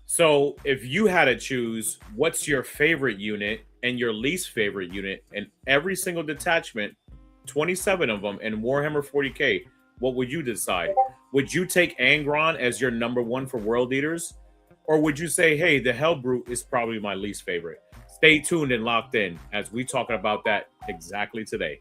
So if you had to choose, what's your favorite unit and your least favorite unit, and every single detachment, 27 of them in Warhammer 40K, what would you decide? Would you take Angron as your number one for World Eaters? Or would you say, hey, the Hellbrute is probably my least favorite? Stay tuned and locked in as we talking about that exactly today.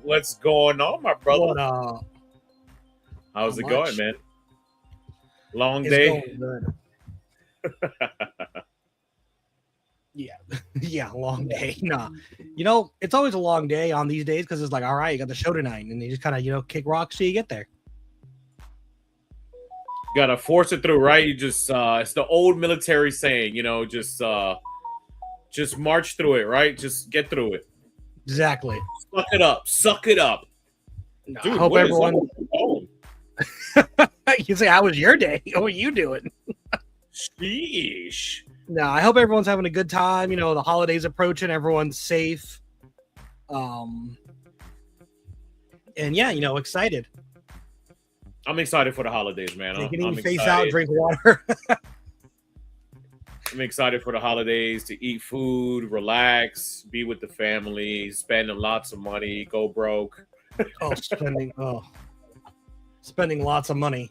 What's going on, my brother? What, How's it Not going, much. man? Long It's day? going good. Yeah, yeah, long day. Nah, it's always a long day on these days because it's like, all right, you got the show tonight, and you just kind of kick rocks till you get there. Gotta force it through, right? You just it's the old military saying, just march through it, right? Just get through it. Exactly. Suck it up. Suck it up. No, Dude, I hope what is everyone. up with your You say, how was your day? What were you doing? Sheesh. No, I hope everyone's having a good time. The holidays approaching, everyone's safe. And yeah, excited. I'm excited for the holidays, man. Taking I'm your face excited. out, drink water. I'm excited for the holidays to eat food, relax, be with the family, spend lots of money, go broke. Spending lots of money.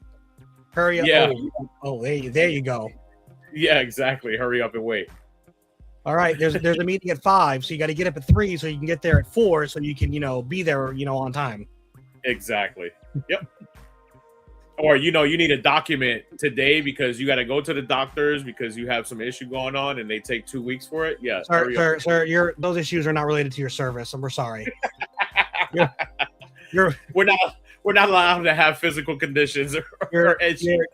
Hurry up. Yeah. There you go. Yeah, exactly. Hurry up and wait. All right, there's a meeting at 5, so you got to get up at 3 so you can get there at 4 so you can, be there, on time. Exactly. Yep. Or you need a document today because you got to go to the doctors because you have some issue going on and they take 2 weeks for it. Yeah, sir, those issues are not related to your service, and we're sorry. We're not allowed to have physical conditions or what is it?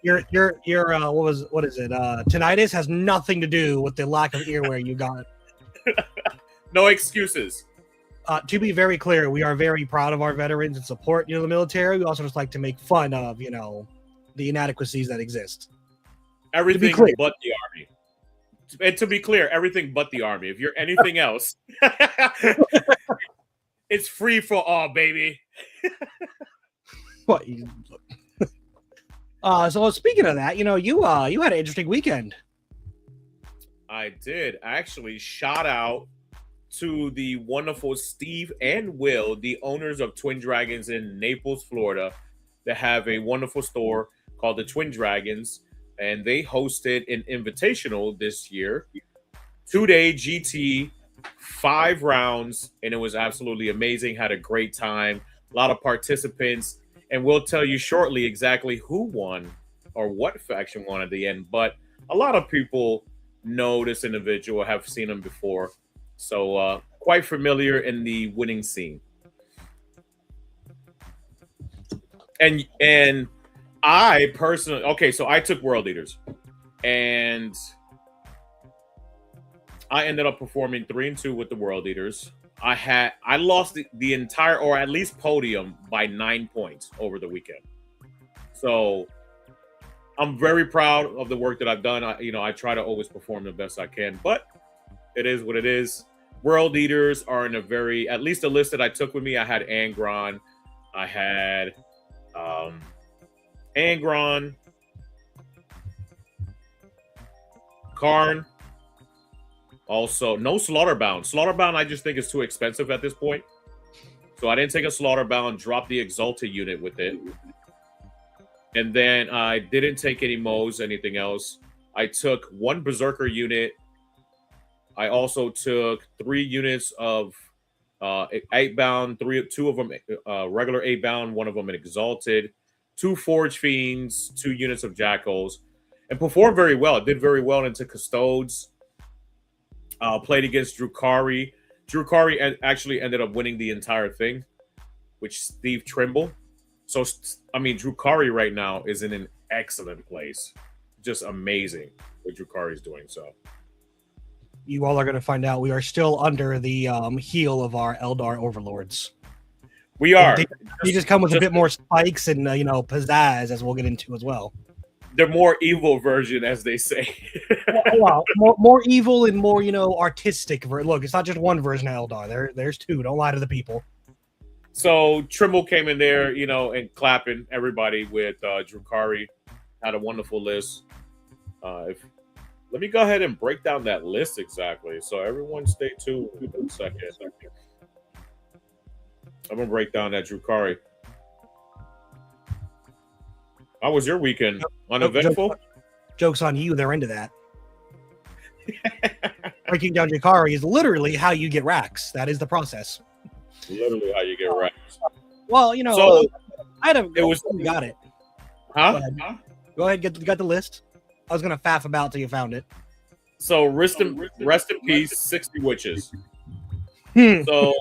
Tinnitus has nothing to do with the lack of earwear you got. No excuses. To be very clear, we are very proud of our veterans and support, the military. We also just like to make fun of, the inadequacies that exist. Everything but the Army. And to be clear, everything but the Army. If you're anything else, it's free for all, baby. What? So speaking of that, you had an interesting weekend. I did. Actually, shout out to the wonderful Steve and Will, the owners of Twin Dragons in Naples, Florida, that have a wonderful store called the Twin Dragons, and they hosted an invitational this year, 2-day GT, 5 rounds, and it was absolutely amazing. Had a great time, a lot of participants, and we'll tell you shortly exactly who won or what faction won at the end, but a lot of people know this individual, have seen him before. So quite familiar in the winning scene. And I personally, so I took World Eaters and I ended up performing 3-2 with the World Eaters. I lost the entire, or at least podium, by 9 points over the weekend. So I'm very proud of the work that I've done. I try to always perform the best I can, but it is what it is. World Eaters are in at least the list that I took with me. I had Angron. I had Angron, Karn. Also, no Slaughterbound. Slaughterbound I just think is too expensive at this point. So I didn't take a Slaughterbound, dropped the Exalted unit with it. And then I didn't take any Moes, anything else. I took 1 Berserker unit. I also took 3 units of 8-bound, 2 of them regular 8-bound, 1 of them an Exalted, 2 Forge Fiends, 2 units of Jackals, and performed very well. It did very well into Custodes. Played against Drukari. Drukari actually ended up winning the entire thing, which Steve Trimble. So, I mean, Drukari right now is in an excellent place. just amazing what Drukari's doing. So you all are going to find out we are still under the heel of our Eldar overlords. we are. They just come with a bit more spikes and pizzazz, as we'll get into as well. The more evil version, as they say. Well, more evil and more artistic. Look, it's not just one version of Eldar. There's two. Don't lie to the people. So Trimble came in there, and clapping everybody with Drukari. Had a wonderful list. Let me go ahead and break down that list exactly. So everyone stay tuned for a second. I'm going to break down that Drukari. How was your weekend? Uneventful? Joke's on you. They're into that. Breaking down Drukari is literally how you get racks. That is the process. Literally how you get racks. Well, so I got it. Huh? Go ahead, got the list. I was gonna faff about till you found it. So rest in peace, 60 witches. So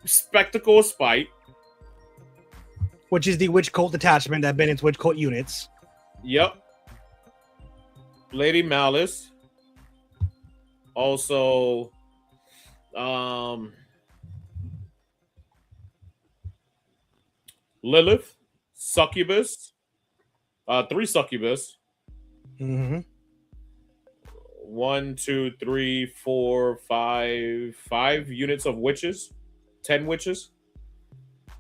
Spectacle of Spite, which is the witch cult detachment that Bennett's witch cult units. Yep. Lady Malice. Also, Lilith, Succubus, 3 Succubus. Mm-hmm. 1, 2, 3, 4, 5 units of witches, 10 witches,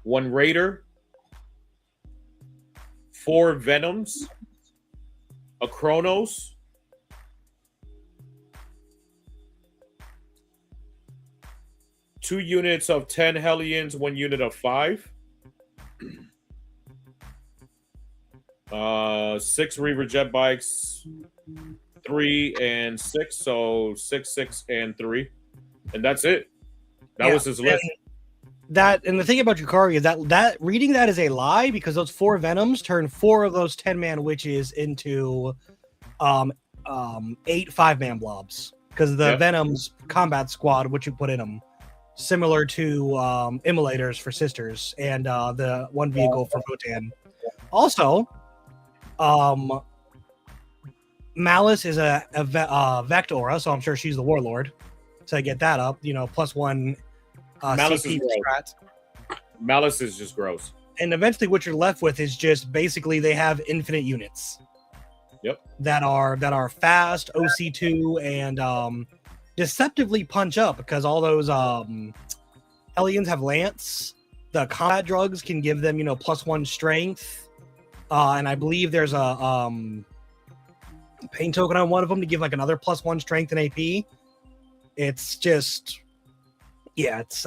1 Raider, 4 Venoms, a Chronos, two units of 10 Hellions, 1 unit of 5. 6 Reaver jet bikes, 3 and 6, so 6, 6, and 3, and that's it. That was his list. And the thing about Drukari is that reading that is a lie, because those 4 Venoms turn 4 of those 10-man witches into 8 5-man blobs, because the Venoms combat squad, which you put in them, similar to immolators for sisters and the one vehicle for Votan. Also, Malice is a Vectora, so I'm sure she's the warlord. So I get that up, +1 Malice CP is strat. Malice is just gross. And eventually what you're left with is just basically they have infinite units. Yep. That are fast, OC2, and deceptively punch up, because all those Hellions have Lance. The combat drugs can give them, +1 strength. And I believe there's a pain token on one of them to give like another +1 strength and AP. It's just, it's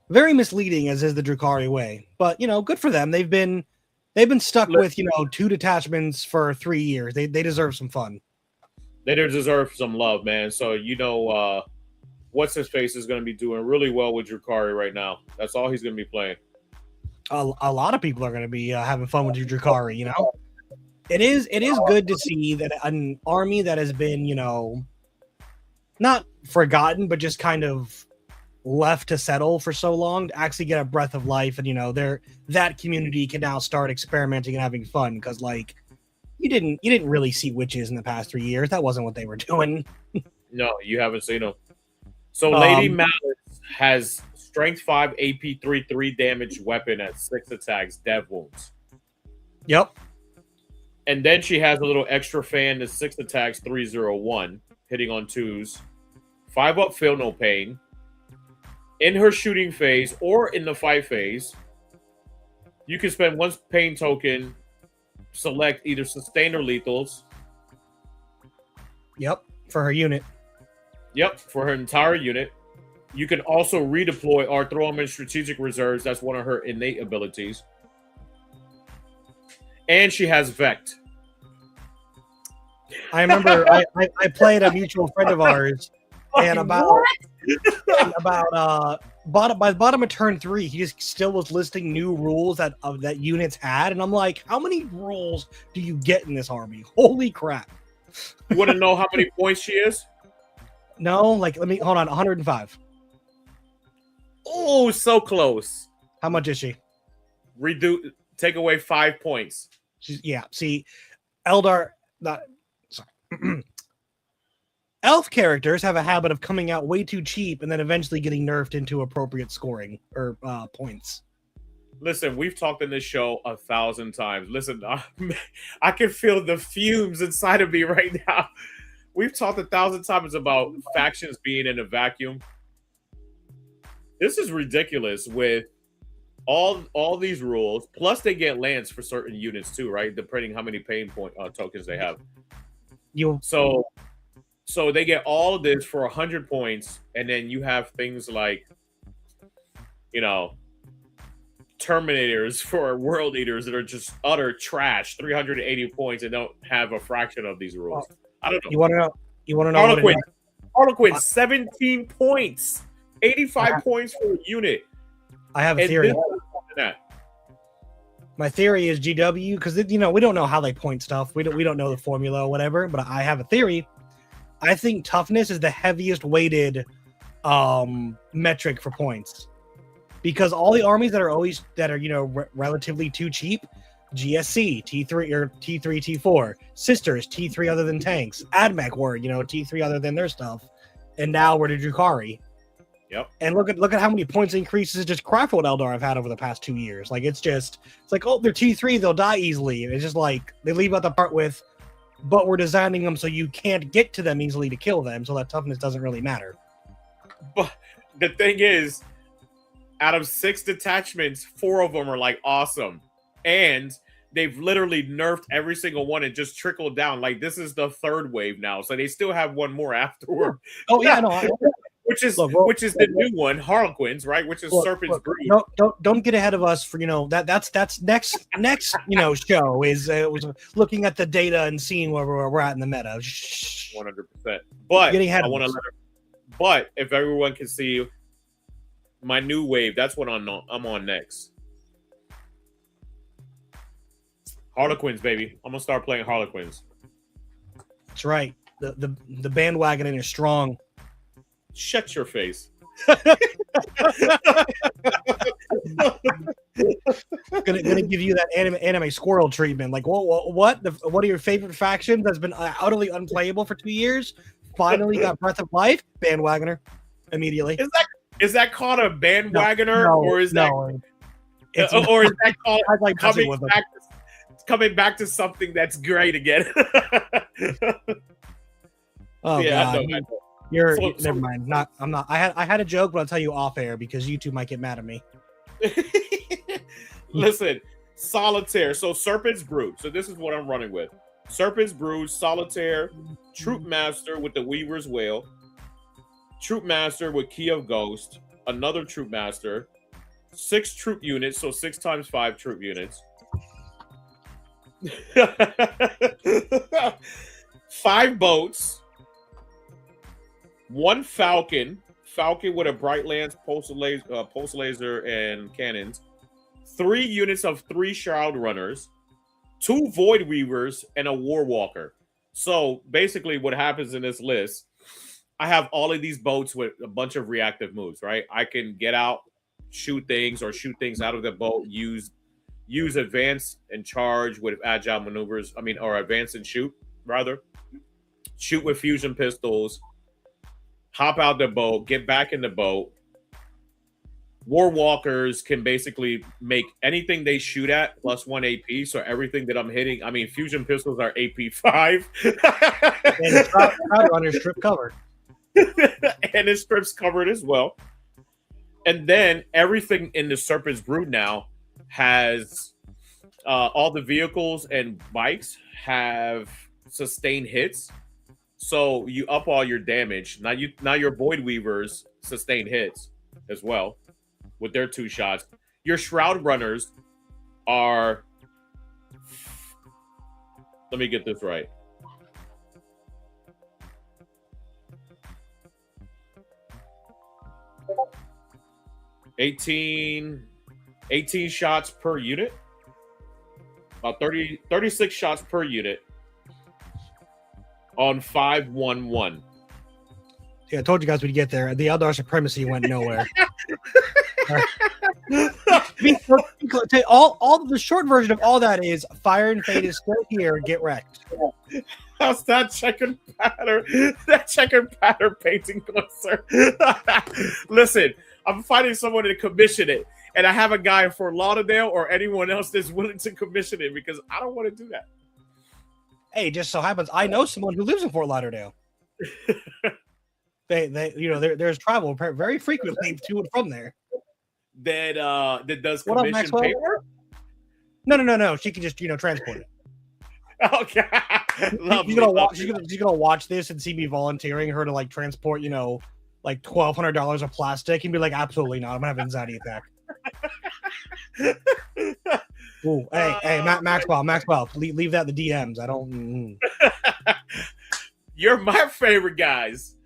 very misleading, as is the Drukari way. But good for them. They've been stuck with 2 detachments for 3 years. They deserve some fun. They deserve some love, man. So what's his face is going to be doing really well with Drukari right now. That's all he's going to be playing. A lot of people are going to be having fun with Drukari. It is good to see that an army that has been not forgotten, but just kind of left to settle for so long, to actually get a breath of life, and that community can now start experimenting and having fun, because you didn't really see witches in the past 3 years. That wasn't what they were doing. No, you haven't seen them. So Lady Malice has strength 5, AP 3 damage weapon at 6 attacks, dev wounds. Yep. And then she has a little extra fan to 6 attacks, 301, hitting on 2s, 5 up, feel no pain. In her shooting phase or in the fight phase, you can spend 1 pain token, select either sustain or lethals. Yep, for her unit. Yep, for her entire unit. You can also redeploy or throw them in strategic reserves. That's one of her innate abilities. And she has Vect. I remember I played a mutual friend of ours, and by the bottom of turn 3, he just still was listing new rules that units had, and I'm like, how many rules do you get in this army? Holy crap! You want to know how many points she is? No, let me hold on. 105. Oh, so close. How much is she? Take away 5 points. See, Eldar, not sorry. Elf characters have a habit of coming out way too cheap and then eventually getting nerfed into appropriate scoring or points. Listen, we've talked in this show 1,000 times. Listen, I can feel the fumes inside of me right now. We've talked 1,000 times about factions being in a vacuum. This is ridiculous with all these rules. Plus, they get lands for certain units too, right? Depending how many pain point tokens they have. So they get all of this for 100 points, and then you have things like, Terminators for World Eaters that are just utter trash, 380 points, and don't have a fraction of these rules. I don't know. You want to know? Harlequin, 17 points, 85 points for a unit. I have a theory. My theory is GW, because we don't know how they point stuff. We don't know the formula or whatever. But I have a theory. I think toughness is the heaviest weighted metric for points, because all the armies that are relatively too cheap, GSC T3 or T3 T4, Sisters T3 other than tanks, AdMech were T3 other than their stuff, and now we're to Drukhari. Yep. And look at how many points increases just Craftworld Eldar have had over the past 2 years. Like it's like, oh, they're T3, they'll die easily. It's just like they leave out the part with, but we're designing them so you can't get to them easily to kill them, so that toughness doesn't really matter. But the thing is, out of 6 detachments, 4 of them are like awesome. And they've literally nerfed every single one and just trickled down. Like this is the 3rd wave now. So they still have one more afterward. Oh yeah, no. which is the new one, Harlequins, right? Which is Serpent's Brood. No, don't get ahead of us for that's next show is was looking at the data and seeing where we're at in the meta. 100%. But I want to but if everyone can see my new wave, that's what I'm on next. Harlequins, baby. I'm gonna start playing Harlequins. That's right. The bandwagoning is strong. Shut your face. gonna give you that anime squirrel treatment. Like, what are your favorite factions that's been utterly unplayable for 2 years? Finally got Breath of Life, bandwagoner immediately. Is that called a bandwagoner, or is that called like coming back to something that's great again? Oh yeah, God. I know. Never mind. I'm not. I had a joke, but I'll tell you off air because you two might get mad at me. Listen, Solitaire. So Serpent's Brood. So this is what I'm running with. Serpent's Brood, Solitaire, Troop Master with the Weaver's Wail, Troop Master with Key of Ghost, another Troop Master, 6 troop units, so 6 times 5 troop units. 5 boats, 1 Falcon with a Bright Lance, pulse laser, and cannons, 3 units of 3 Shroud Runners, 2 Void Weavers, and a War Walker. So basically what happens in this list, I have all of these boats with a bunch of reactive moves, right? I can get out, shoot things out of the boat, use advance and charge with agile maneuvers. Or advance and shoot, rather. Shoot with fusion pistols, hop out the boat, get back in the boat. War Walkers can basically make anything they shoot at plus 1 AP. So everything that I'm hitting, fusion pistols are AP 5. And Shroud Runner strip covered. And his strip's covered as well. And then everything in the Serpent's Brood now has all the vehicles and bikes have sustained hits. So you up all your damage. Now your Void Weavers sustain hits as well with their 2 shots. Your Shroud Runners are, let me get this right. $18 shots per unit. About 36 shots per unit on 5-1-1. Yeah, I told you guys we'd get there. The Eldar supremacy went nowhere. To be all the short version of all that is Fire and Fate is still here. Get wrecked. How's that checkered pattern? That checkered pattern painting going, sir? Listen, I'm finding someone to commission it, and I have a guy in Fort Lauderdale or anyone else that's willing to commission it because I don't want to do that. Hey, just so happens I know someone who lives in Fort Lauderdale. they there's travel very frequently to and from there. That does What up, commission Maxwell? paper? No. She can just transport it. Okay. She's gonna watch this and see me volunteering her to like transport, like $1,200 of plastic and be like, absolutely not. I'm gonna have an anxiety attack. Ooh, hey, Maxwell, leave that in the DMs. I don't. You're my favorite guys.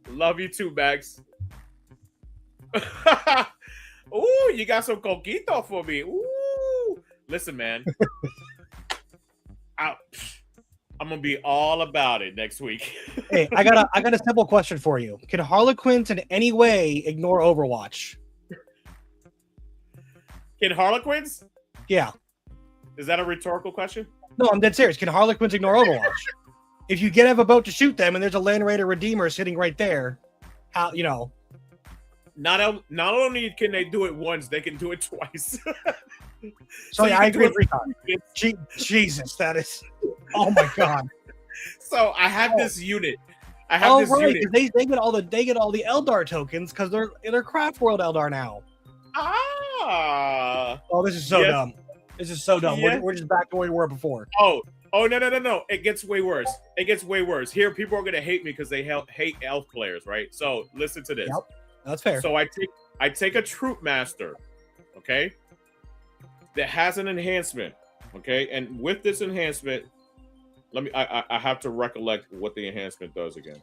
Love you too, Max. Ooh, you got some coquito for me. Ooh, listen, man. I'm gonna be all about it next week. Hey, I got a simple question for you. Can Harlequins in any way ignore Overwatch? Can Harlequins? Yeah. Is that a rhetorical question? No, I'm dead serious. Can Harlequins ignore Overwatch? If you have a boat to shoot them and there's a Land Raider Redeemer sitting right there, how Not only can they do it once, they can do it twice. So yeah, I agree with Recon. Jesus, that is. Oh my god. So I have this unit. Unit. They get all the Eldar tokens because they're Craft World Eldar now. Ah. Oh, this is so dumb. This is so dumb. Yeah. We're just back to where we were before. Oh no. It gets way worse. Here, people are gonna hate me because they hate elf players, right? So listen to this. Yep, that's fair. So I take a troop master, okay, that has an enhancement, okay, and with this enhancement, I have to recollect what the enhancement does again.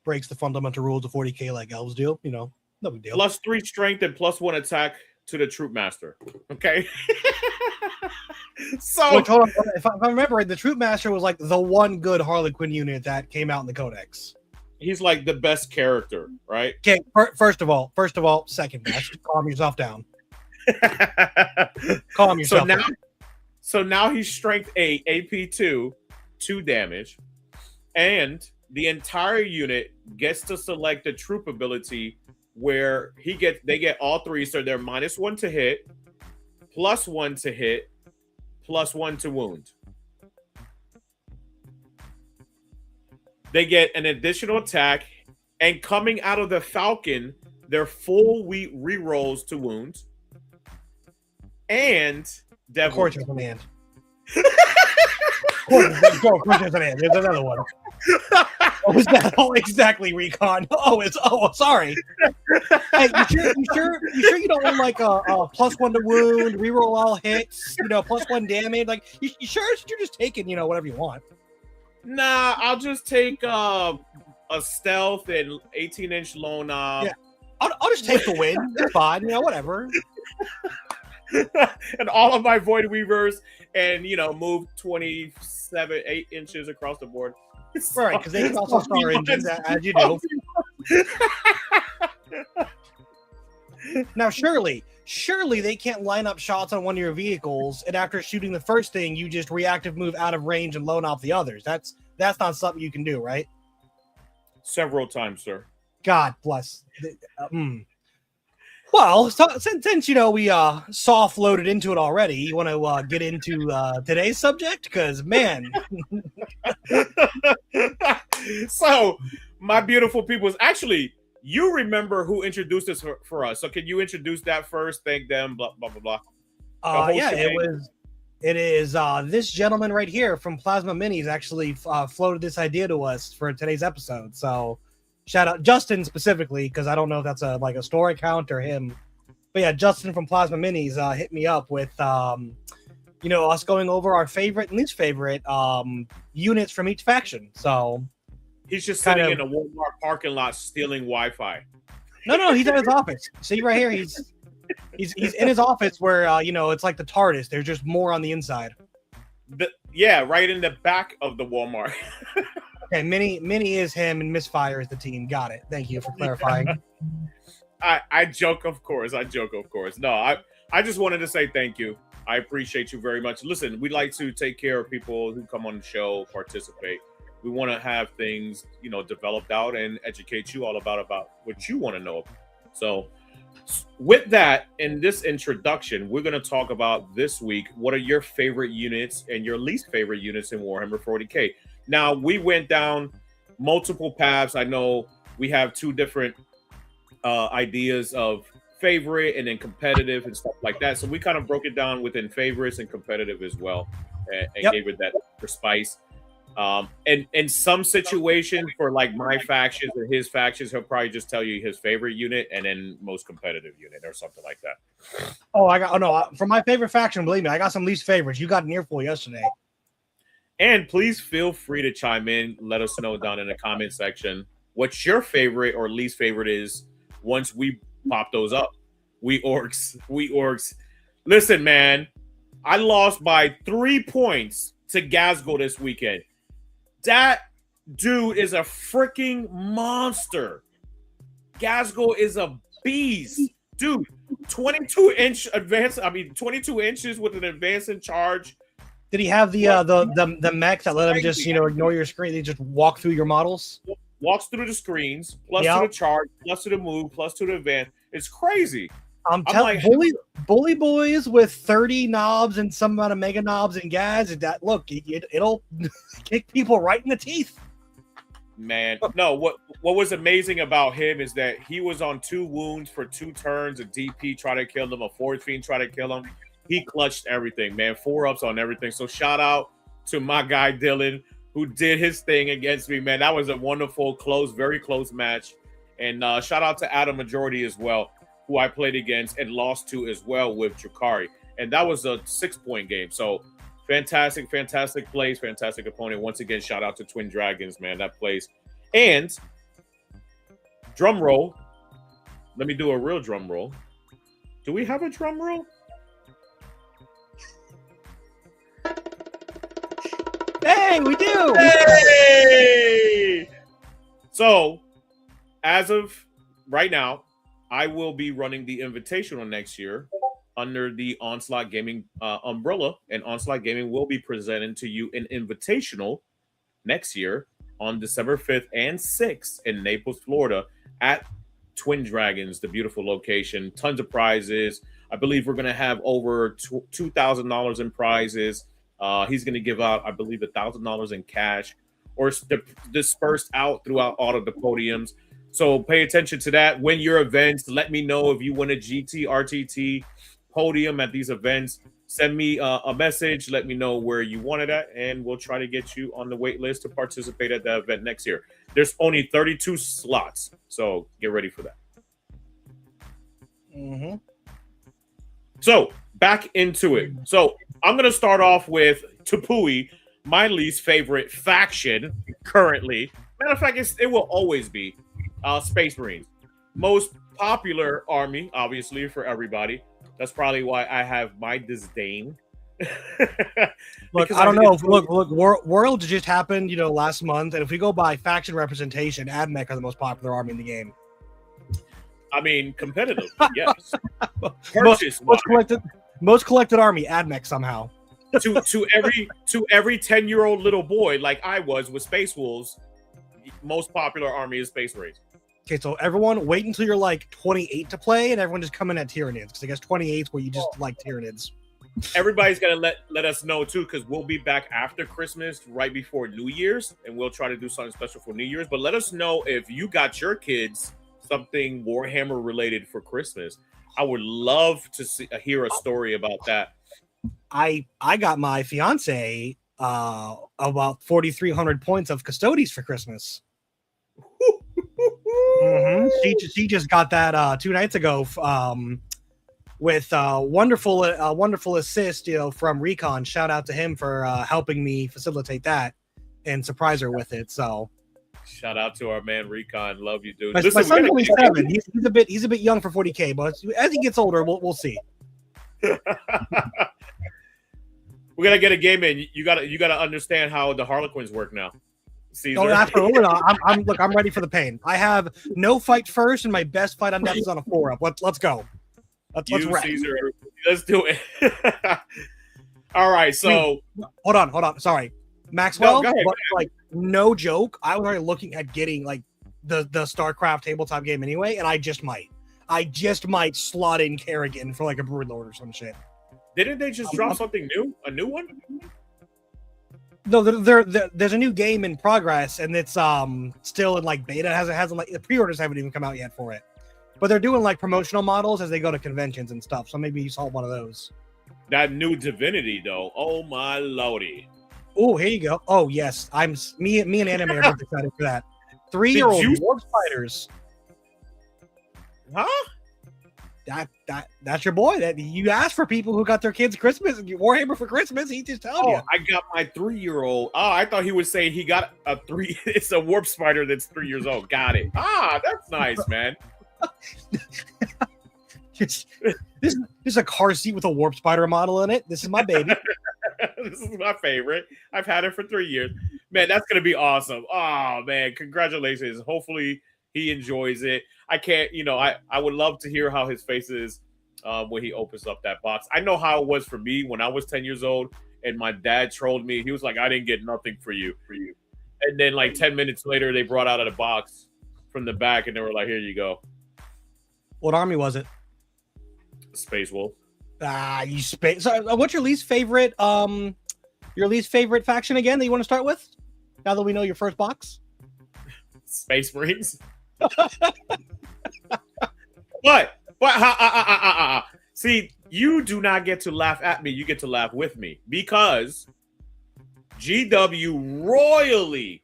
Breaks the fundamental rules of 40k like elves do, no big deal. +3 strength and +1 attack to the troop master. Okay. So Wait, hold on. If I remember right, the troop master was like the one good Harlequin unit that came out in the Codex. He's like the best character, right? Okay, first of all, second best. Calm yourself down. Calm yourself down. So now he's strength 8, AP 2 damage, and the entire unit gets to select a troop ability where they get all 3, so they're -1 to hit, +1 to hit, +1 to wound. They get an additional attack, and coming out of the Falcon, their full rerolls to wounds, and Devil. Courtier Command. Courtier Command. There's another one. What was that? Oh, exactly, Recon. Sorry. Hey, you sure you don't want like a +1 to wound, reroll all hits, +1 damage? Like, you sure you're just taking, whatever you want? Nah, I'll just take a stealth and 18-inch low knob. Yeah, I'll just take the win. It's fine, whatever. And all of my Void Weavers, and move 8 inches across the board. Right, because they can also star engines, as you do. Now, surely they can't line up shots on one of your vehicles, and after shooting the first thing, you just reactive move out of range and load off the others. That's not something you can do, right? Several times, sir. God bless. Well, since we soft loaded into it already, you want to get into today's subject? Because man, so my beautiful peoples, actually, you remember who introduced this for us? So can you introduce that first? Thank them. Blah blah blah blah. Yeah, it is this gentleman right here from Plasma Minis actually floated this idea to us for today's episode. So shout out Justin specifically, because I don't know if that's a store account or him. But yeah, Justin from Plasma Minis hit me up with us going over our favorite and least favorite units from each faction. So he's just sitting in a Walmart parking lot stealing Wi-Fi. No, he's in his office. See right here, he's in his office where it's like the TARDIS. There's just more on the inside. Right in the back of the Walmart. Okay, Mini is him and Misfire is the team. Got it. Thank you for clarifying. I joke, of course. No, I just wanted to say thank you. I appreciate you very much. Listen, we like to take care of people who come on the show, participate. We want to have things, developed out and educate you all about what you want to know. So, with that, in this introduction, we're going to talk about this week. What are your favorite units and your least favorite units in Warhammer 40K? Now, we went down multiple paths. I know we have two different ideas of favorite and then competitive and stuff like that. So we kind of broke it down within favorites and competitive as well, and gave it that for spice. And in some situation for like my factions or his factions, he'll probably just tell you his favorite unit and then most competitive unit or something like that. For my favorite faction, believe me, I got some least favorites. You got an earful yesterday. And please feel free to chime in. Let us know down in the comment section what your favorite or least favorite is once we pop those up. We orcs. Listen, man, I lost by 3 points to Gazgo this weekend. That dude is a freaking monster. Gazgo is a beast. Dude, 22 inches with an advance in charge. Did he have the mech that let him just, ignore your screen? They just walk through your models? Walks through the screens, plus to the charge, plus to the move, plus to the advance. It's crazy. I'm telling you, bully boys with 30 knobs and some amount of mega knobs and guys. It'll kick people right in the teeth. Man, no. What was amazing about him is that he was on 2 wounds for 2 turns. A DP tried to kill him. A Force Fiend tried to kill him. He clutched everything, man. 4-ups on everything. So shout out to my guy Dylan, who did his thing against me, man. That was a wonderful, very close match. And shout out to Adam Majority as well, who I played against and lost to as well with Drakari. And that was a 6-point game. So fantastic plays, fantastic opponent. Once again, shout out to Twin Dragons, man. That plays. And drum roll. Let me do a real drum roll. Do we have a drum roll? Hey, we do. Hey! So, as of right now, I will be running the Invitational next year under the Onslaught Gaming umbrella, and Onslaught Gaming will be presenting to you an Invitational next year on December 5th and 6th in Naples, Florida at Twin Dragons, the beautiful location. Tons of prizes. I believe we're going to have over $2,000 in prizes. He's going to give out, I believe, $1,000 in cash or dispersed out throughout all of the podiums. So pay attention to that. Win your events. Let me know if you win a GT, RTT podium at these events. Send me a message. Let me know where you want it at, and we'll try to get you on the wait list to participate at that event next year. There's only 32 slots, so get ready for that. Mm-hmm. So back into it. So I'm going to start off with Tupui, my least favorite faction currently. Matter of fact, it will always be Space Marines. Most popular army, obviously, for everybody. That's probably why I have my disdain. Look, I don't know. Look, Worlds just happened, last month. And if we go by faction representation, AdMech are the most popular army in the game. I mean, competitive, yes. Most collected army, AdMech somehow. to every 10-year-old little boy like I was with Space Wolves, most popular army is Space Marines. Okay, so everyone wait until you're like 28 to play, and everyone just come in at Tyranids, because I guess 28 is where you just like Tyranids. Everybody's gonna let us know too, because we'll be back after Christmas, right before New Year's, and we'll try to do something special for New Year's. But let us know if you got your kids something Warhammer related for Christmas. I would love to hear a story about that. I got my fiance about 4,300 points of Custodes for Christmas. Mm-hmm. She just got that 2 nights ago with wonderful assist from Recon. Shout out to him for helping me facilitate that and surprise her with it. So shout out to our man Recon. Love you, dude. My son's only 7. He's a bit young for 40K, but as he gets older, we'll see. We gotta get a game in. You gotta understand how the Harlequins work now. Caesar. Oh, absolutely not. I'm ready for the pain. I have no fight first, and my best fight on death is on a 4-up. Let's go. Let's wreck. Caesar. Let's do it. All right, so hold on. Sorry, Maxwell. No, go ahead. But, like, no joke, I was already looking at getting like the StarCraft tabletop game anyway, and I just might slot in Kerrigan for like a Brood Lord or some shit. Didn't they just drop something new? A new one? No, there's a new game in progress, and it's still in like beta. It hasn't like the pre-orders haven't even come out yet for it, but they're doing like promotional models as they go to conventions and stuff. So maybe you saw one of those. That new Divinity, though. Oh my lordy! Oh, here you go. Oh yes, me and Anime are both excited for that. 3-year-old Warp Spiders. Huh? That's your boy. That you asked for people who got their kids Christmas Warhammer for Christmas. He just telling you. I got my 3-year-old. Oh, I thought he was saying he got a 3. It's a Warp Spider that's 3 years old. Got it. That's nice, man. This is a car seat with a Warp Spider model in it. This is my baby. This is my favorite. I've had it for 3 years. Man, that's gonna be awesome. Oh man, congratulations. Hopefully he enjoys it. I can't, I would love to hear how his face is when he opens up that box. I know how it was for me when I was 10 years old and my dad trolled me. He was like, I didn't get nothing for you. And then like 10 minutes later, they brought out of the box from the back and they were like, here you go. What army was it? Space Wolf. You space. So, what's your least favorite faction again that you want to start with? Now that we know your first box. Space Marines. What? See, you do not get to laugh at me. You get to laugh with me because GW royally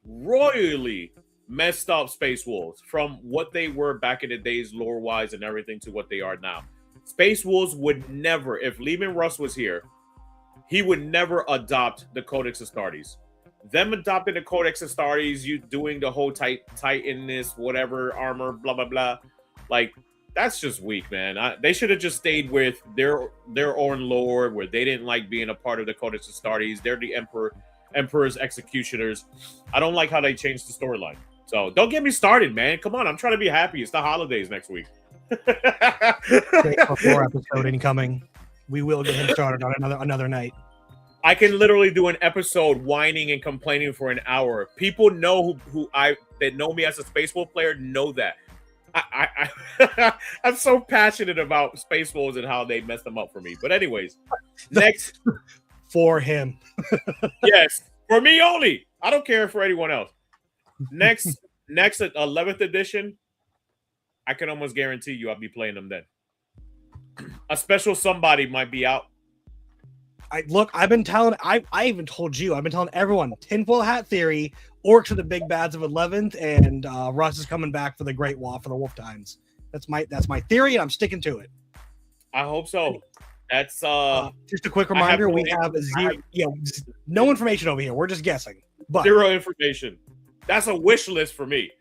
messed up Space Wolves from what they were back in the days, lore-wise and everything, to what they are now. Space Wolves would never, if Lehman Russ was here, he would never adopt the Codex Astartes. Them adopting the Codex Astartes, you doing the whole Titanness, whatever, armor, blah, blah, blah. Like, that's just weak, man. They should have just stayed with their own lore, where they didn't like being a part of the Codex Astartes. They're the Emperor's executioners. I don't like how they changed the storyline. So don't get me started, man. Come on, I'm trying to be happy. It's the holidays next week. 4 episode incoming. We will get him started on another night. I can literally do an episode whining and complaining for an hour. People know that know me as a Space Wolf player know that. I'm so passionate about Space Wolves and how they messed them up for me. But anyways, next for him. Yes, for me only. I don't care for anyone else. Next at 11th edition, I can almost guarantee you I'll be playing them then. A special somebody might be out. I've been telling, I even told you, I've been telling everyone, tinfoil hat theory, orcs are the big bads of 11th, and Russ is coming back for the Great Wall for the Wolf Times. That's my theory, and I'm sticking to it. I hope so. That's just a quick reminder, we have no information over here. We're just guessing. But zero information. That's a wish list for me.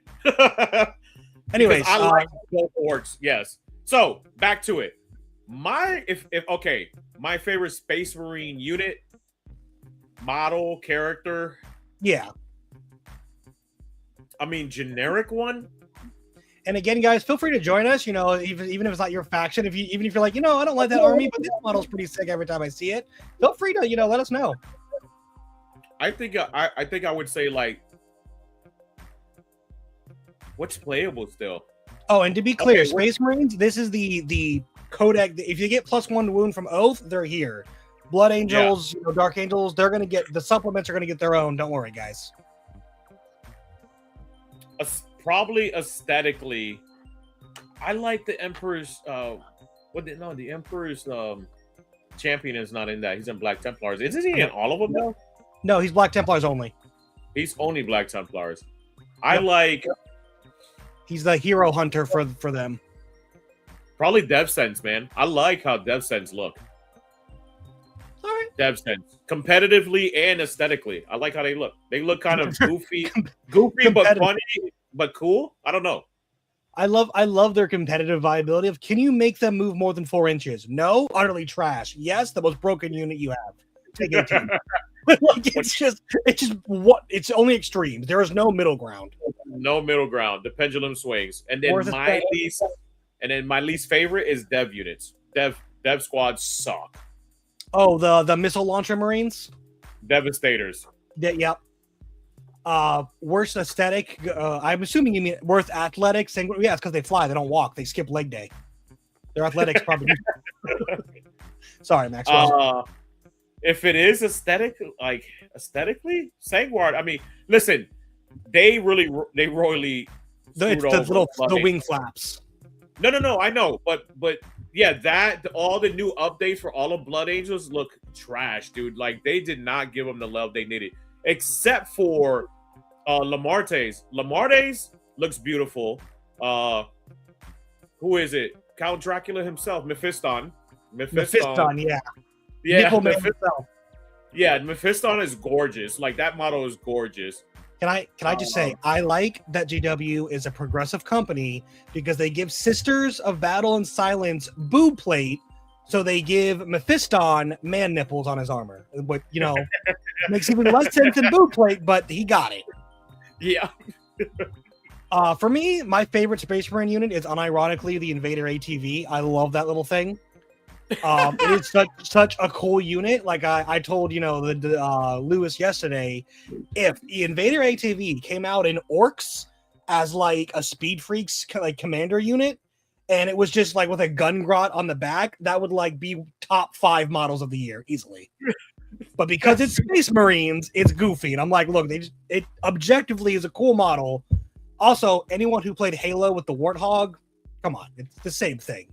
Anyways, I like both orcs, yes. So back to it. My favorite Space Marine unit, model, character. Yeah. I mean, generic one. And again, guys, feel free to join us. Even if it's not your faction, even if you're like, I don't like that army, but this model's pretty sick every time I see it. Feel free to let us know. I think I would say, like, what's playable still. Oh, and to be clear, Space Marines, this is the Codex. If you get +1 wound from Oath, they're here. Blood Angels, Dark Angels, they're gonna get the supplements. Are gonna get their own. Don't worry, guys. Probably aesthetically, I like the Emperor's. The Emperor's champion is not in that. He's in Black Templars. Isn't he in all of them though? No, he's Black Templars only. He's only Black Templars. I like. He's the hero hunter for them. Probably DevSense, man. I like how DevSense look. All right. DevSense. Competitively and aesthetically. I like how they look. They look kind of goofy but funny, but cool. I don't know. I love their competitive viability of, can you make them move more than 4 inches? No? Utterly trash. Yes, the most broken unit you have. Take 18. Like it's only extremes. There is no middle ground. No middle ground. The pendulum swings. And then my least favorite is dev units. Dev squads suck. Oh, the missile launcher Marines? Devastators. Yep. Worst aesthetic. I'm assuming you mean worst athletic. Saying, yeah, it's because they fly. They don't walk. They skip leg day. Their athletics probably. Sorry, Maxwell. If it is aesthetically, Sangward. I mean, listen, they royally. The wing flaps. No. I know, but yeah, all the new updates for all of Blood Angels look trash, dude. Like they did not give them the love they needed, except for Lamarte's. Lamarte's looks beautiful. Who is it? Count Dracula himself, Mephiston, yeah. Yeah, Mephiston is gorgeous. Like that model is gorgeous. Can I just say I like that GW is a progressive company because they give Sisters of Battle and Silence boob plate, so they give Mephiston man nipples on his armor. But makes even less sense than boob plate, but he got it. Yeah. For me, my favorite Space Marine unit is unironically the Invader ATV. I love that little thing. It is such a cool unit. Like I told Lewis yesterday, if the Invader ATV came out in Orcs as like a Speed Freaks like commander unit, and it was just like with a gun grot on the back, that would like be top 5 models of the year easily. But because it's Space Marines, it's goofy, and I'm like, look, it objectively is a cool model. Also, anyone who played Halo with the Warthog, come on, it's the same thing.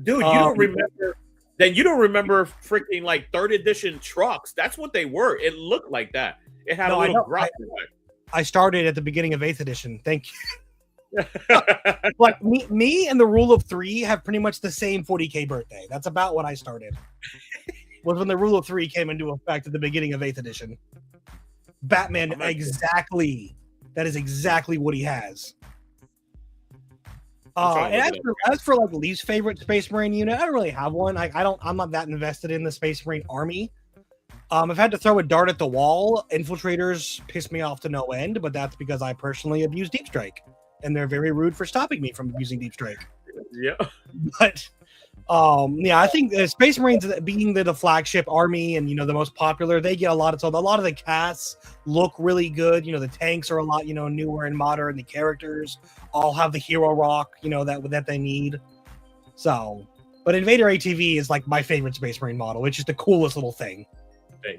Dude, you don't remember that? You don't remember freaking like 3rd edition trucks? That's what they were. It looked like that. It had a little drop. I started at the beginning of 8th edition. Thank you. Like me and the Rule of 3 have pretty much the same 40K birthday. That's about when I started. Was when the Rule of 3 came into effect at the beginning of 8th edition. Batman, exactly. That is exactly what he has. And as for like least favorite Space Marine unit, I don't really have one. I'm not that invested in the Space Marine army. I've had to throw a dart at the wall. Infiltrators piss me off to no end, but that's because I personally abuse Deep Strike, and they're very rude for stopping me from abusing Deep Strike. Yeah, but I think the Space Marines being the flagship army and the most popular, they get a lot of the casts look really good. The tanks are a lot newer and modern. The characters all have the hero rock that they need. So, but Invader ATV is like my favorite Space Marine model. It's just the coolest little thing.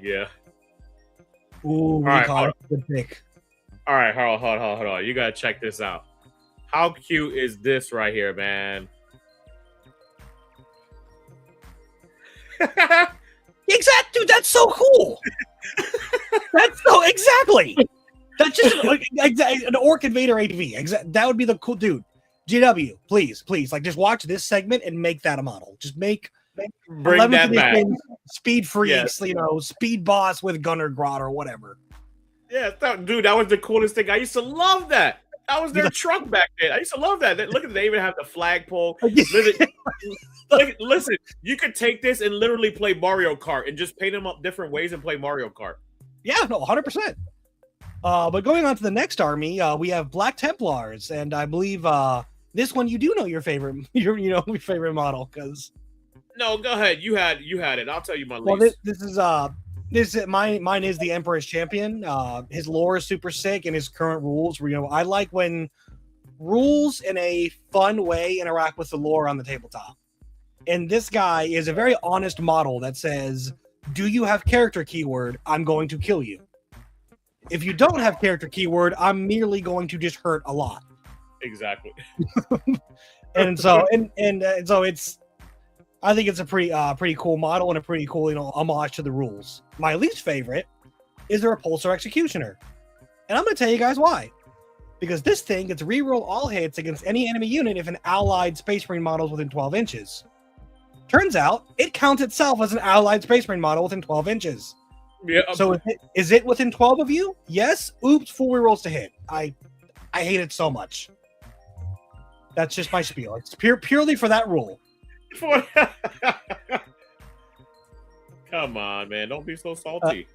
Yeah. Ooh, good pick. All right, hold on. You gotta check this out. How cute is this right here, man? Exactly, dude. That's so cool. That's so exactly. That's just an Orc Invader ATV. That would be the cool dude. GW, please, like just watch this segment and make that a model. Just bring that back. Speed Freaks, Speed Boss with Gunner Grot or whatever. Yeah, dude, that was the coolest thing. I used to love that. That was their truck back then. I used to love that. Look at they even have the flagpole. Listen, you could take this and literally play Mario Kart and just paint them up different ways and play Mario Kart. Yeah, no, 100%. But going on to the next army, we have Black Templars, and I believe this one you do know your favorite, your favorite model because. No, go ahead. You had it. I'll tell you my list. Well, this is mine is the Emperor's Champion. His lore is super sick, and his current rules. I like when rules in a fun way interact with the lore on the tabletop. And this guy is a very honest model that says, "Do you have character keyword? I'm going to kill you. If you don't have character keyword, I'm merely going to just hurt a lot." Exactly. and so it's. I think it's a pretty cool model and a pretty cool, homage to the rules. My least favorite is the Repulsor Executioner. And I'm going to tell you guys why. Because this thing gets reroll all hits against any enemy unit if an allied Space Marine model is within 12 inches. Turns out, it counts itself as an allied Space Marine model within 12 inches. Yeah. So is it within 12 of you? Yes. Oops, 4 rerolls to hit. I hate it so much. That's just my spiel. It's purely for that rule. Come on, man! Don't be so salty.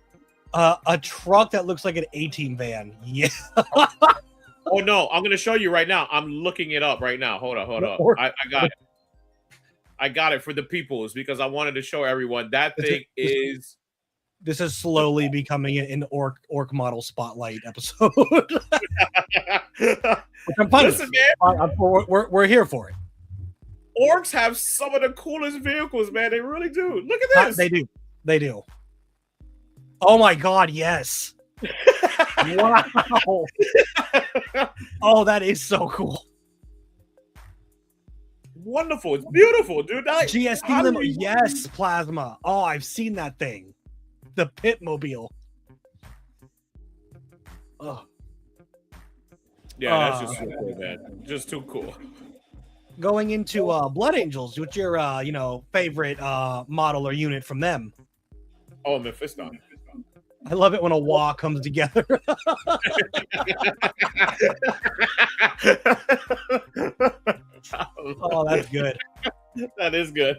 A truck that looks like an A-Team van. Yeah. Oh no, I'm gonna show you right now. I'm looking it up right now. Hold up. I got it. I got it for the peoples because I wanted to show everyone that thing is. This is slowly becoming an orc model spotlight episode. I'm fine. Listen, man, we're here for it. Orcs have some of the coolest vehicles, man. They really do. Look at this. They do. Oh my god, yes. Wow. Oh, that is so cool. Wonderful. It's beautiful, dude. GSD limo. Yes, Plasma. Oh, I've seen that thing. The Pitmobile. Oh. Yeah, that's just so cool, man. Just too cool. Going into Blood Angels, what's your favorite model or unit from them? Oh, Mephiston. I love it when a wah comes together. Oh, that's good. That is good.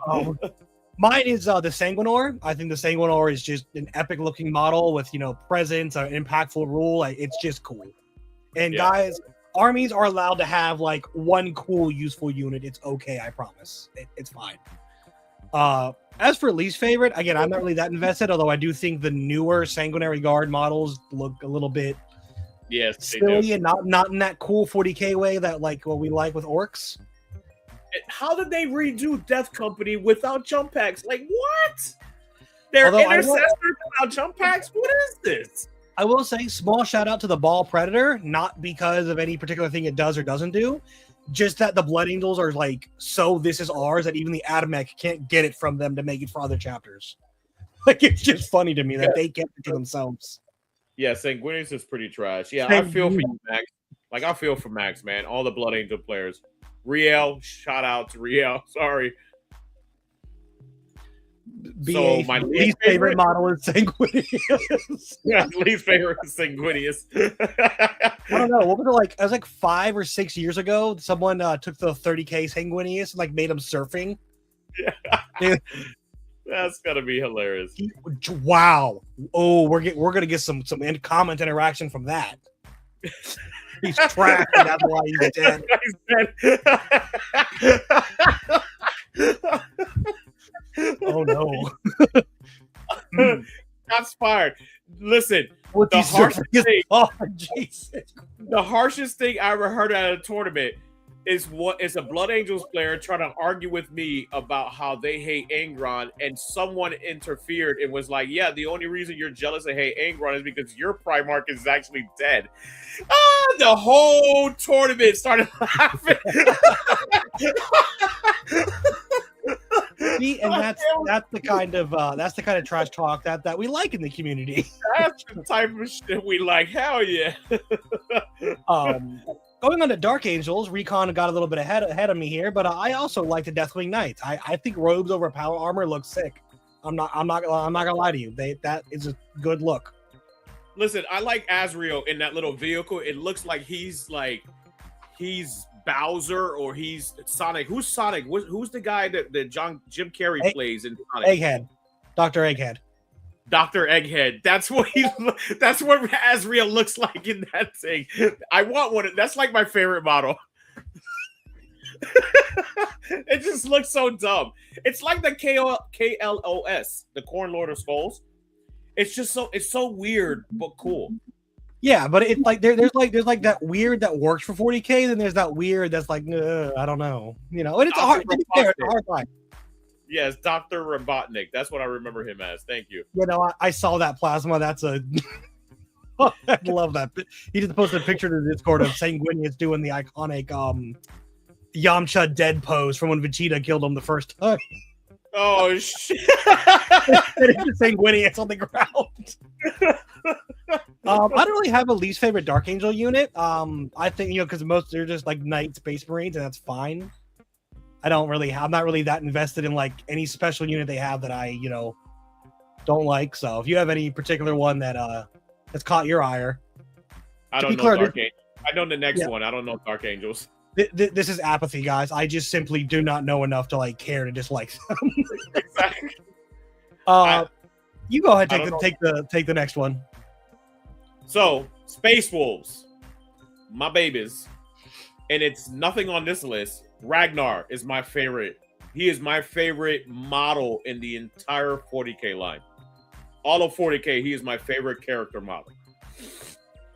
Mine is the Sanguinor. I think the Sanguinor is just an epic looking model with, presence, an impactful rule. It's just cool. And guys, armies are allowed to have like one cool, useful unit. It's okay, I promise. It's fine. As for least favorite, again, I'm not really that invested, although I do think the newer Sanguinary Guard models look a little bit silly and not in that cool 40k way that like what we like with orcs. How did they redo Death Company without jump packs? Like what? They're intercessors without jump packs? What is this? I will say, small shout out to the Ball Predator, not because of any particular thing it does or doesn't do. Just that the Blood Angels are like, so this is ours that even the Atomic can't get it from them to make it for other chapters. Like, it's just funny to me that they kept it to themselves. Yeah, Sanguinius is pretty trash. Yeah, I feel for you, Max. Like, I feel for Max, man. All the Blood Angel players. Riel, shout out to Riel. Sorry. So my least favorite model is Sanguinius. Yeah, least favorite is Sanguinius. I don't know. What was it like? It was like 5 or 6 years ago. Someone took the 30k Sanguinius and like made him surfing. Yeah. That's gotta be hilarious. Wow. Oh, we're gonna get some comment interaction from that. He's trapped, and that's why he's dead. He's dead. Oh no. Shots fired. Listen, the harshest thing I ever heard at a tournament is a Blood Angels player trying to argue with me about how they hate Angron, and someone interfered and was like, yeah, the only reason you're jealous and hate Angron is because your Primarch is actually dead. The whole tournament started laughing. See, and that's the kind of trash talk that we like in the community. That's the type of shit we like. Hell yeah. Going on to Dark Angels, Recon got a little bit ahead of me here, but I also like the Deathwing Knights. I think robes over power armor looks sick. I'm not gonna lie to you. That is a good look. Listen, I like Azrael in that little vehicle. It looks like he's Bowser or he's Sonic. Who's Sonic? Who's the guy that Jim Carrey plays in Sonic? Egghead. Dr. Egghead. Dr. Egghead. That's what Azrael looks like in that thing. I want one. That's like my favorite model. It just looks so dumb. It's like the KLOS, the Corn Lord of Skulls. It's just so weird but cool. Yeah, but it's like there's like that weird that works for 40k, then there's that weird that's like I don't know, and it's a hard time. Yes, Dr. Robotnik. That's what I remember him as. Thank you. I saw that Plasma. That's a I love that. He just posted a picture to the Discord of Sanguinius doing the iconic Yamcha dead pose from when Vegeta killed him the first time. Oh shit! Sanguinius on the ground. I don't really have a least favorite Dark Angel unit. I think because most they're just like Knight Space Marines, and that's fine. I'm not really that invested in like any special unit they have that I don't like. So if you have any particular one that has caught your ire, I don't know Dark Angel. I know the next one. I don't know Dark Angels. This is apathy, guys. I just simply do not know enough to like care to dislike them. Exactly. You go ahead, I don't take the next one. So, Space Wolves, my babies, and it's nothing on this list. Ragnar is my favorite. He is my favorite model in the entire 40K line. All of 40K, he is my favorite character model.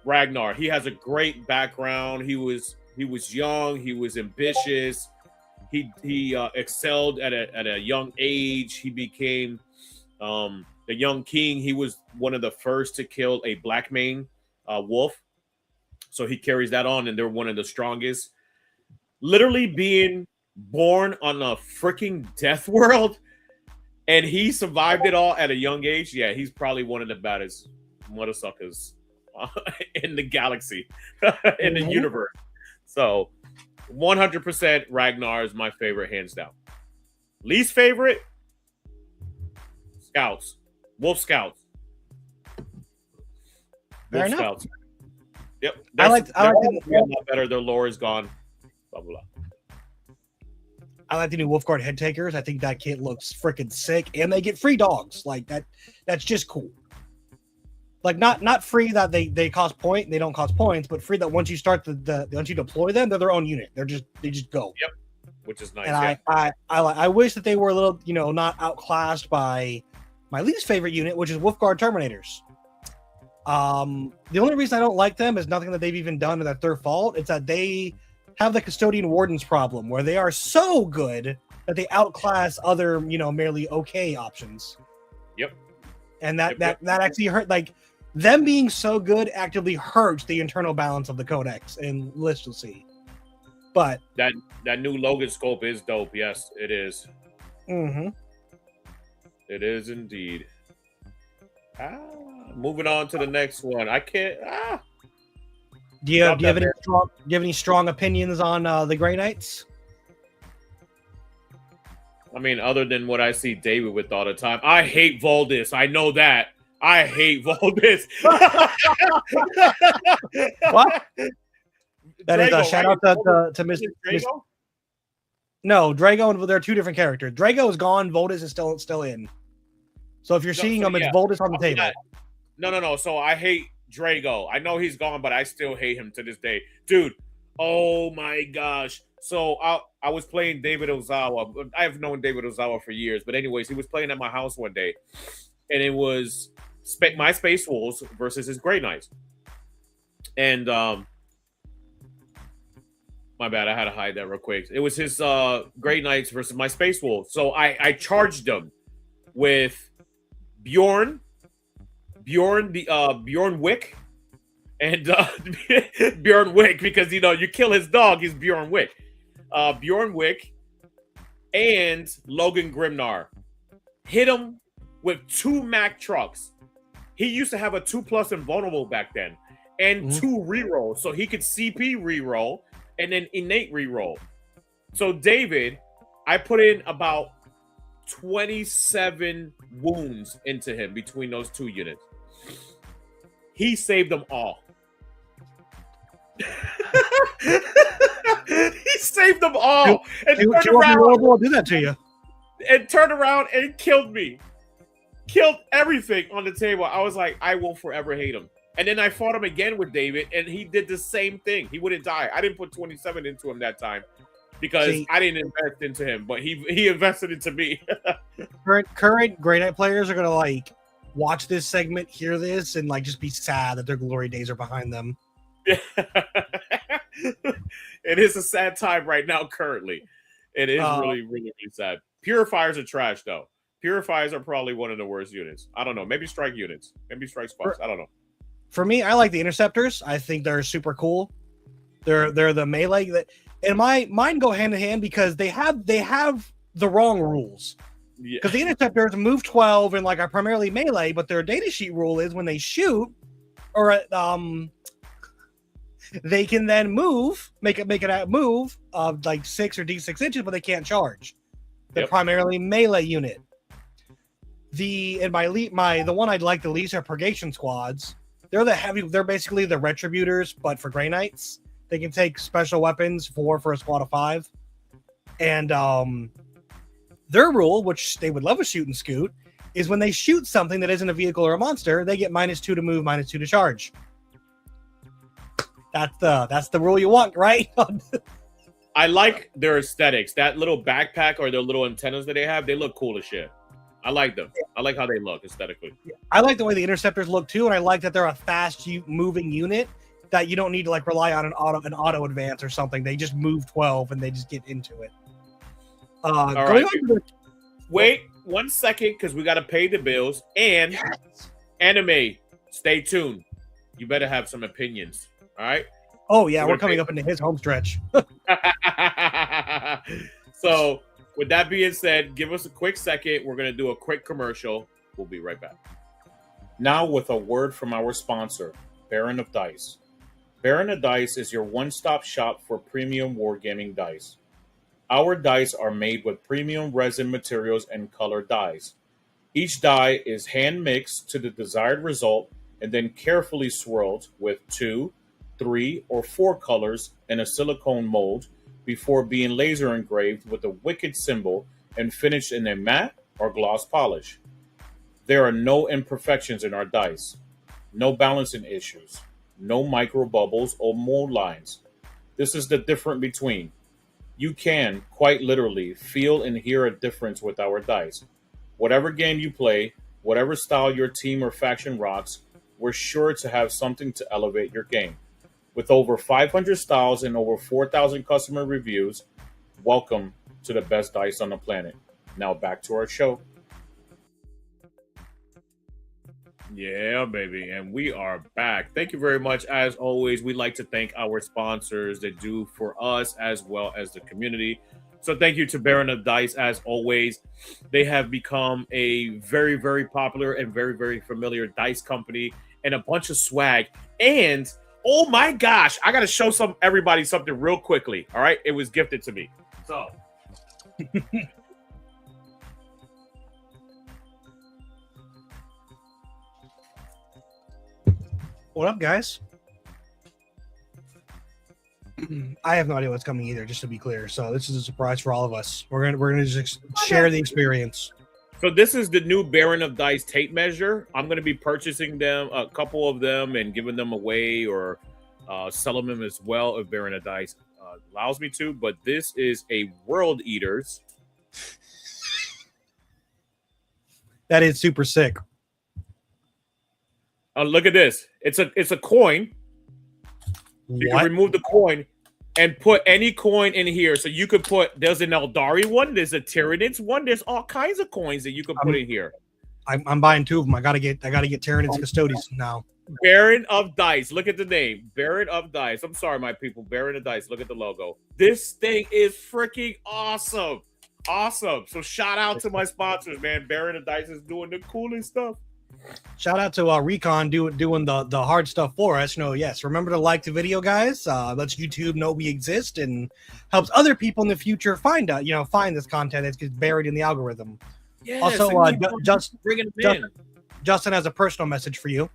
Ragnar, he has a great background. He was young. He was ambitious. He excelled at a young age. He became the young king. He was one of the first to kill a black mane wolf. So he carries that on, and they're one of the strongest. Literally being born on a freaking death world, and he survived it all at a young age. Yeah, he's probably one of the baddest motherfuckers in the galaxy, in the universe. So 100% Ragnar is my favorite, hands down. Least favorite? Scouts. Wolf Scouts. Fair enough. Scouts. Yep. I like a lot better. Their lore is gone. Blah, blah, blah. I like the new Wolfguard head takers. I think that kit looks freaking sick, and they get free dogs. Like that. That's just cool. Like not free that they cost point. They don't cost points, but free that once you start once you deploy them, they're their own unit. They just go. Yep. Which is nice. And yeah. I wish that they were a little, not outclassed by my least favorite unit, which is Wolfguard Terminators. The only reason I don't like them is nothing that they've even done that's their fault. It's that they have the Custodian Wardens problem, where they are so good that they outclass other, merely okay options. Yep. And that actually hurt. Like, them being so good actively hurts the internal balance of the codex, and let's see. But that new Logan scope is dope. Yes, it is. Mm-hmm. It is indeed. Moving on to the next one. I can't. Do you have any strong opinions on the Grey Knights? I mean, other than what I see David with all the time, I hate Voldis. I know that. I hate Voldis. What? That Drago, is a shout out to Mr. Drago? No, Drago and they're two different characters. Drago is gone. Voldis is still in. So if you're seeing them, it's Voldis on the table. No. So I hate Drago. I know he's gone, but I still hate him to this day, dude. Oh my gosh. So I was playing David Ozawa. I have known David Ozawa for years, but anyways, he was playing at my house one day, and it was my Space Wolves versus his Grey Knights. And my bad, I had to hide that real quick. It was his Grey Knights versus my Space Wolves. So I charged them with Bjorn Wick, and Bjorn Wick, because you kill his dog, he's Bjorn Wick. Bjorn Wick and Logan Grimnar. Hit him with 2 Mack trucks. He used to have a 2+ invulnerable back then, and 2 rerolls, so he could CP reroll and then innate reroll. So David, I put in about 27 wounds into him between those 2 units. He saved them all. He saved them all. And turned around. Will do that to you. And turned around and killed me. Killed everything on the table. I was like, I will forever hate him. And then I fought him again with David, and he did the same thing. He wouldn't die. I didn't put 27 into him that time because I didn't invest into him, but he invested into me. current Grey Knight players are gonna watch this segment, hear this, and just be sad that their glory days are behind them. Yeah. It is a sad time right now. Currently, it is really, really, really sad. Purifiers are trash, though. Purifiers are probably one of the worst units. I don't know. Maybe strike units. Maybe strike sparks. I don't know. For me, I like the Interceptors. I think they're super cool. They're the melee that, and mine go hand in hand because they have the wrong rules. Because the Interceptors move 12 and are primarily melee, but their datasheet rule is when they shoot, or they can then move, make it a move of 6 or D6 inches, but they can't charge. They're primarily melee unit. The one I'd like the least are Purgation Squads. They're basically the Retributors, but for Grey Knights. They can take special weapons for a squad of 5. And their rule, which they would love a shoot and scoot, is when they shoot something that isn't a vehicle or a monster, they get -2 to move, -2 to charge. That's the rule you want, right? I like their aesthetics. That little backpack or their little antennas that they have, they look cool as shit. I like them. I like how they look aesthetically. I like the way the interceptors look too, and I like that they're a fast moving unit that you don't need to like rely on an auto advance or something. They just move 12 and they just get into it. All right. Wait 1 second, because we got to pay the bills. And anime, stay tuned. You better have some opinions. All right. Oh yeah, we're coming up into his home stretch. So, with that being said, give us a quick second. We're going to do a quick commercial. We'll be right back. Now, with a word from our sponsor, Baron of Dice. Baron of Dice is your one-stop shop for premium wargaming dice. Our dice are made with premium resin materials and colored dyes. Each die is hand-mixed to the desired result and then carefully swirled with 2, 3, or 4 colors in a silicone mold before being laser engraved with a wicked symbol and finished in a matte or gloss polish. There are no imperfections in our dice, no balancing issues, no micro bubbles or mold lines. This is the difference between. You can, quite literally, feel and hear a difference with our dice. Whatever game you play, whatever style your team or faction rocks, we're sure to have something to elevate your game. With over 500 styles and over 4,000 customer reviews, welcome to the best dice on the planet. Now back to our show. Yeah, baby. And we are back. Thank you very much. As always, we'd like to thank our sponsors that do for us as well as the community. So thank you to Baron of Dice. As always, they have become a very, very popular and very, very familiar dice company and a bunch of swag. And oh my gosh, I got to show everybody something real quickly. All right. It was gifted to me. So. What up, guys? I have no idea what's coming either, just to be clear. So this is a surprise for all of us. We're gonna just share the experience. So this is the new Baron of Dice tape measure. I'm going to be purchasing them, a couple of them, and giving them away or selling them as well if Baron of Dice allows me to. But this is a World Eaters. That is super sick. Look at this. It's a coin. You can remove the coin and put any coin in here. So you could put, there's an Eldari one, there's a Tyranids one, there's all kinds of coins that you can put in here. I'm buying 2 of them. I gotta get Tyranids Custodes now. Baron of Dice. Look at the name. Baron of Dice. I'm sorry, my people. Baron of Dice. Look at the logo. This thing is freaking awesome. Awesome. So shout out to my sponsors, man. Baron of Dice is doing the coolest stuff. Shout out to Recon doing the hard stuff for us. Yes, remember to like the video, guys. Lets YouTube know we exist and helps other people in the future find this content that's buried in the algorithm. Yes, also, Justin has a personal message for you.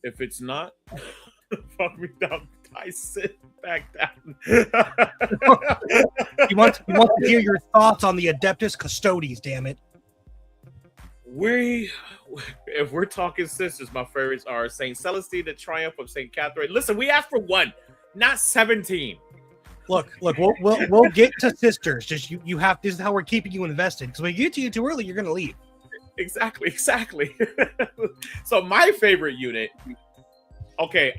If it's not, fuck me down. I sit back down. He wants to hear your thoughts on the Adeptus Custodes. Damn it. If we're talking sisters, my favorites are Saint Celestine, the Triumph of Saint Catherine. Listen, we asked for 1, not 17. Look, we'll get to sisters. Just you have. This is how we're keeping you invested. Because when we get to you too early, you're gonna leave. Exactly. So my favorite unit. Okay,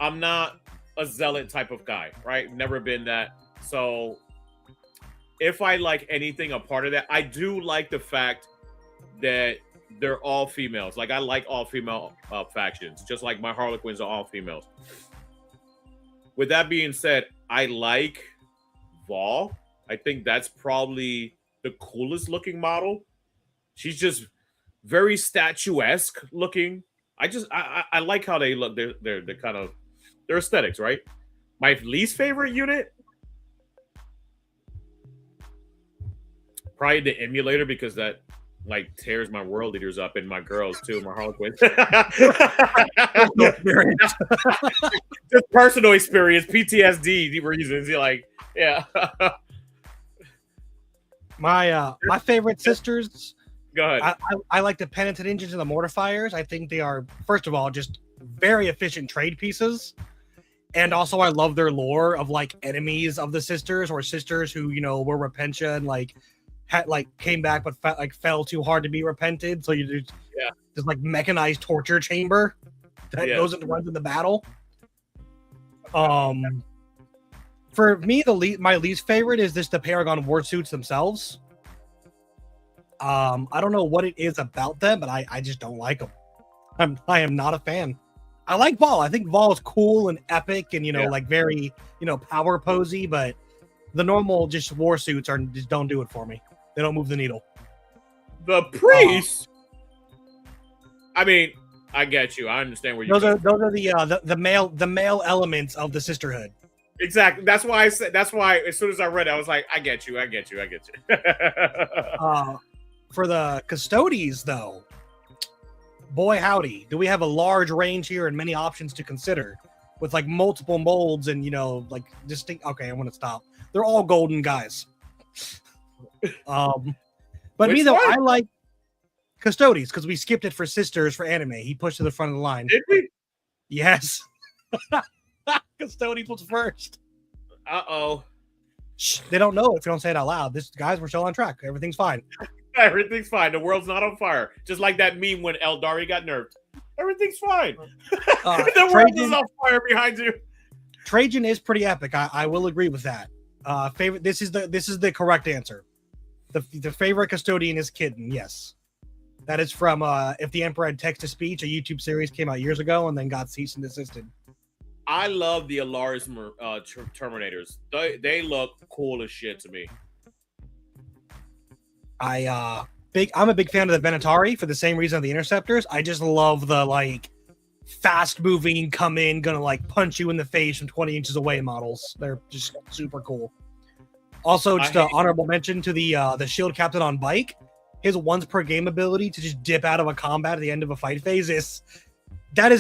I'm not a zealot type of guy, right? Never been that. So if I like anything a part of that, I do like the fact that they're all females. Like I like all female factions, just like my Harlequins are all females. With that being said, I like Vol. I think that's probably the coolest looking model. She's just very statuesque looking. I like how they look. They're kind of their aesthetics, right? My least favorite unit, probably the emulator, because that like tears my world leaders up and my girls too, my Harlequins. Just personal experience, PTSD reasons. You're like, yeah. My favorite sisters. Go ahead. I like the Penitent Engines and the Mortifiers. I think they are, first of all, just very efficient trade pieces. And also, I love their lore of like enemies of the sisters or sisters who, were Repentia and came back but fell too hard to be repented. So you just like mechanized torture chamber that goes and runs in the battle. For me, my least favorite is the Paragon war suits themselves. I don't know what it is about them, but I just don't like them. I am not a fan. I like Vol. I think Vol is cool and epic and like very power posy, but the normal just war suits just don't do it for me. They don't move the needle. The priest. I mean, I get you. I understand where you're. Those are the male elements of the sisterhood. Exactly. That's why I said. That's why as soon as I read it, I was like, I get you. For the Custodes, though, boy howdy, do we have a large range here and many options to consider, with like multiple molds and like distinct. Okay, I want to stop. They're all golden guys. But me though, I like Custodes because we skipped it for sisters for anime. He pushed to the front of the line. Did we? Yes. Custodes was first. Shh, they don't know if you don't say it out loud. Guys, we're still on track. Everything's fine. Everything's fine. The world's not on fire. Just like that meme when Eldari got nerfed. Everything's fine. The world is on fire behind you. Trajan is pretty epic. I will agree with that. Favorite. This is the correct answer. The favorite custodian is Kitten. Yes, that is from If the Emperor Had Text to Speech, a YouTube series came out years ago and then got cease and desisted. I love the Alaris Terminators. They look cool as shit to me. I'm a big fan of the Venatari for the same reason of the Interceptors. I just love the fast moving, come in, gonna punch you in the face from 20 inches away models. They're just super cool. Also, just an honorable mention to the Shield Captain on bike. His once per game ability to just dip out of a combat at the end of a fight phase is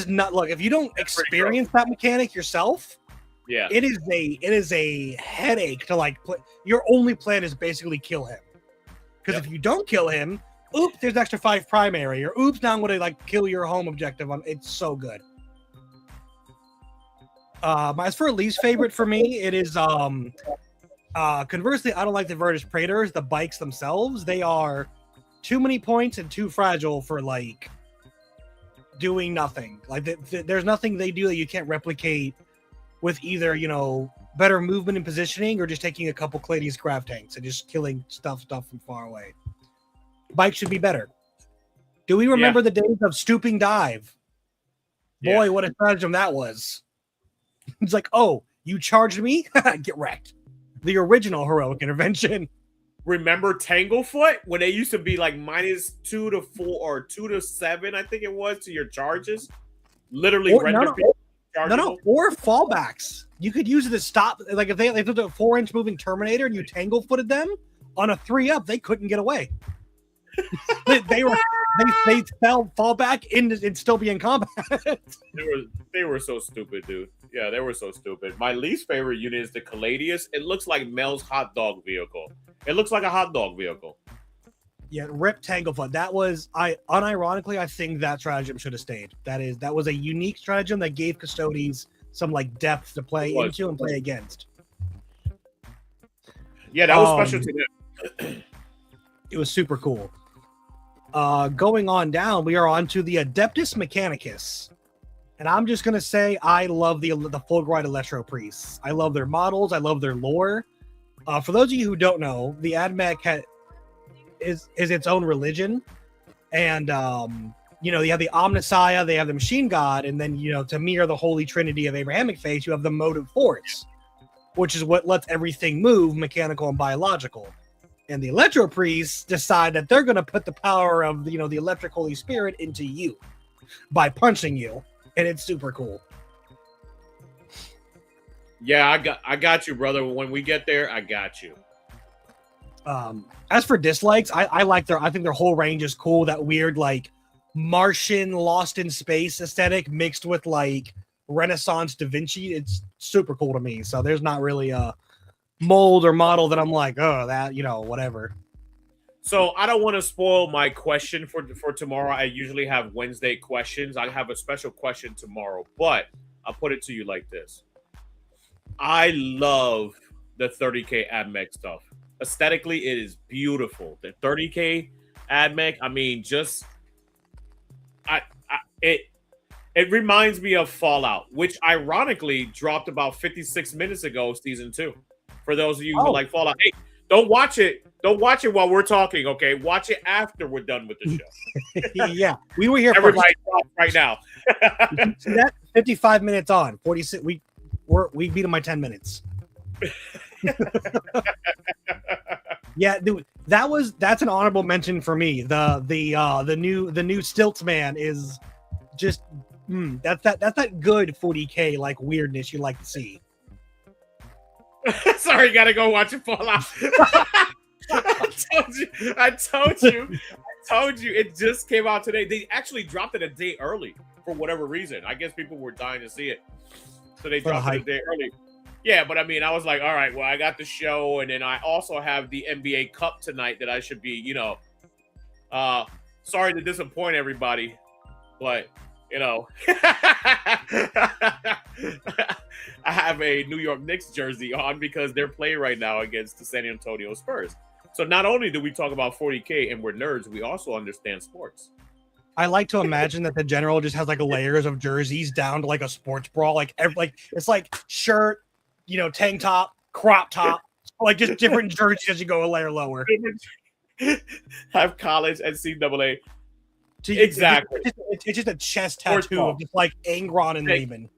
not, look, if you don't experience that mechanic yourself, it is a headache to play. Your only plan is basically kill him. Because if you don't kill him, oops, there's extra 5 primary, or oops, now I'm going to kill your home objective. It's so good. As for least favorite for me, it is conversely, I don't like the Virtus Praetors, the bikes themselves. They are too many points and too fragile for doing nothing. There's nothing they do that you can't replicate with either better movement and positioning, or just taking a couple Clades grav tanks and just killing stuff from far away. Bike should be better. Do we remember the days of stooping dive? Boy, what a stratagem that was. It's like, oh, you charged me? Get wrecked. The original heroic intervention. Remember Tanglefoot when they used to be -2 to 4 or 2 to 7, I think it was, to your charges? Literally render people. No, or fallbacks. You could use it to stop. If they took a 4-inch moving Terminator and you tangle-footed them on a 3-up, they couldn't get away. they fell fallback and still be in combat. They were so stupid, dude. Yeah, they were so stupid. My least favorite unit is the Caladius. It looks like Mel's hot dog vehicle. It looks like a hot dog vehicle. Yeah, rip Tanglefoot. That was unironically, I think that stratagem should have stayed. That was a unique stratagem that gave Custodes some depth to play into and play against. Yeah, that was special to them. It was super cool. Going on down, we are on to the Adeptus Mechanicus. And I'm just gonna say I love the Fulgurite Electro Priests. I love their models, I love their lore. For those of you who don't know, the AdMech is its own religion, and you have the Omnissiah, they have the Machine God, and then to mirror the Holy Trinity of Abrahamic faith, you have the Motive Force, which is what lets everything move, mechanical and biological. And the Electro Priests decide that they're going to put the power of the Electric Holy Spirit into you by punching you, and it's super cool. Yeah, I got you, brother. When we get there, I got you. As for dislikes, I think their whole range is cool. That weird Martian Lost in Space aesthetic mixed with Renaissance Da Vinci. It's super cool to me. So there's not really a mold or model that I'm like, oh, that whatever. So I don't want to spoil my question for tomorrow. I usually have Wednesday questions. I have a special question tomorrow, but I'll put it to you like this. I love the 30K AdMech stuff. Aesthetically, it is beautiful. The 30K AdMech, I mean, just it it reminds me of Fallout, which ironically dropped about 56 minutes ago, season 2. For those of you who like Fallout, hey, don't watch it. Don't watch it while we're talking, okay? Watch it after we're done with the show. Yeah, we were here. Everybody right now. See that 55 minutes on 46. We beat them by 10 minutes. Yeah, dude, that's an honorable mention for me. The new Stilts Man is just that's that good 40K like weirdness you like to see. Sorry, gotta go watch it fall out. I told you it just came out today. They actually dropped it a day early for whatever reason. I guess people were dying to see it, so they dropped it a day early. Yeah, but I mean, I was like, all right, well, I got the show, and then I also have the NBA Cup tonight that I should be, sorry to disappoint everybody, but I have a New York Knicks jersey on because they're playing right now against the San Antonio Spurs. So not only do we talk about 40K and we're nerds, we also understand sports. I like to imagine that the general just has like layers of jerseys down to like a sports bra, it's like shirt, tank top, crop top, like just different jerseys as you go a layer lower. Have college and NCAA. Exactly. It's just a chest tattoo of just like Angron and Lehman.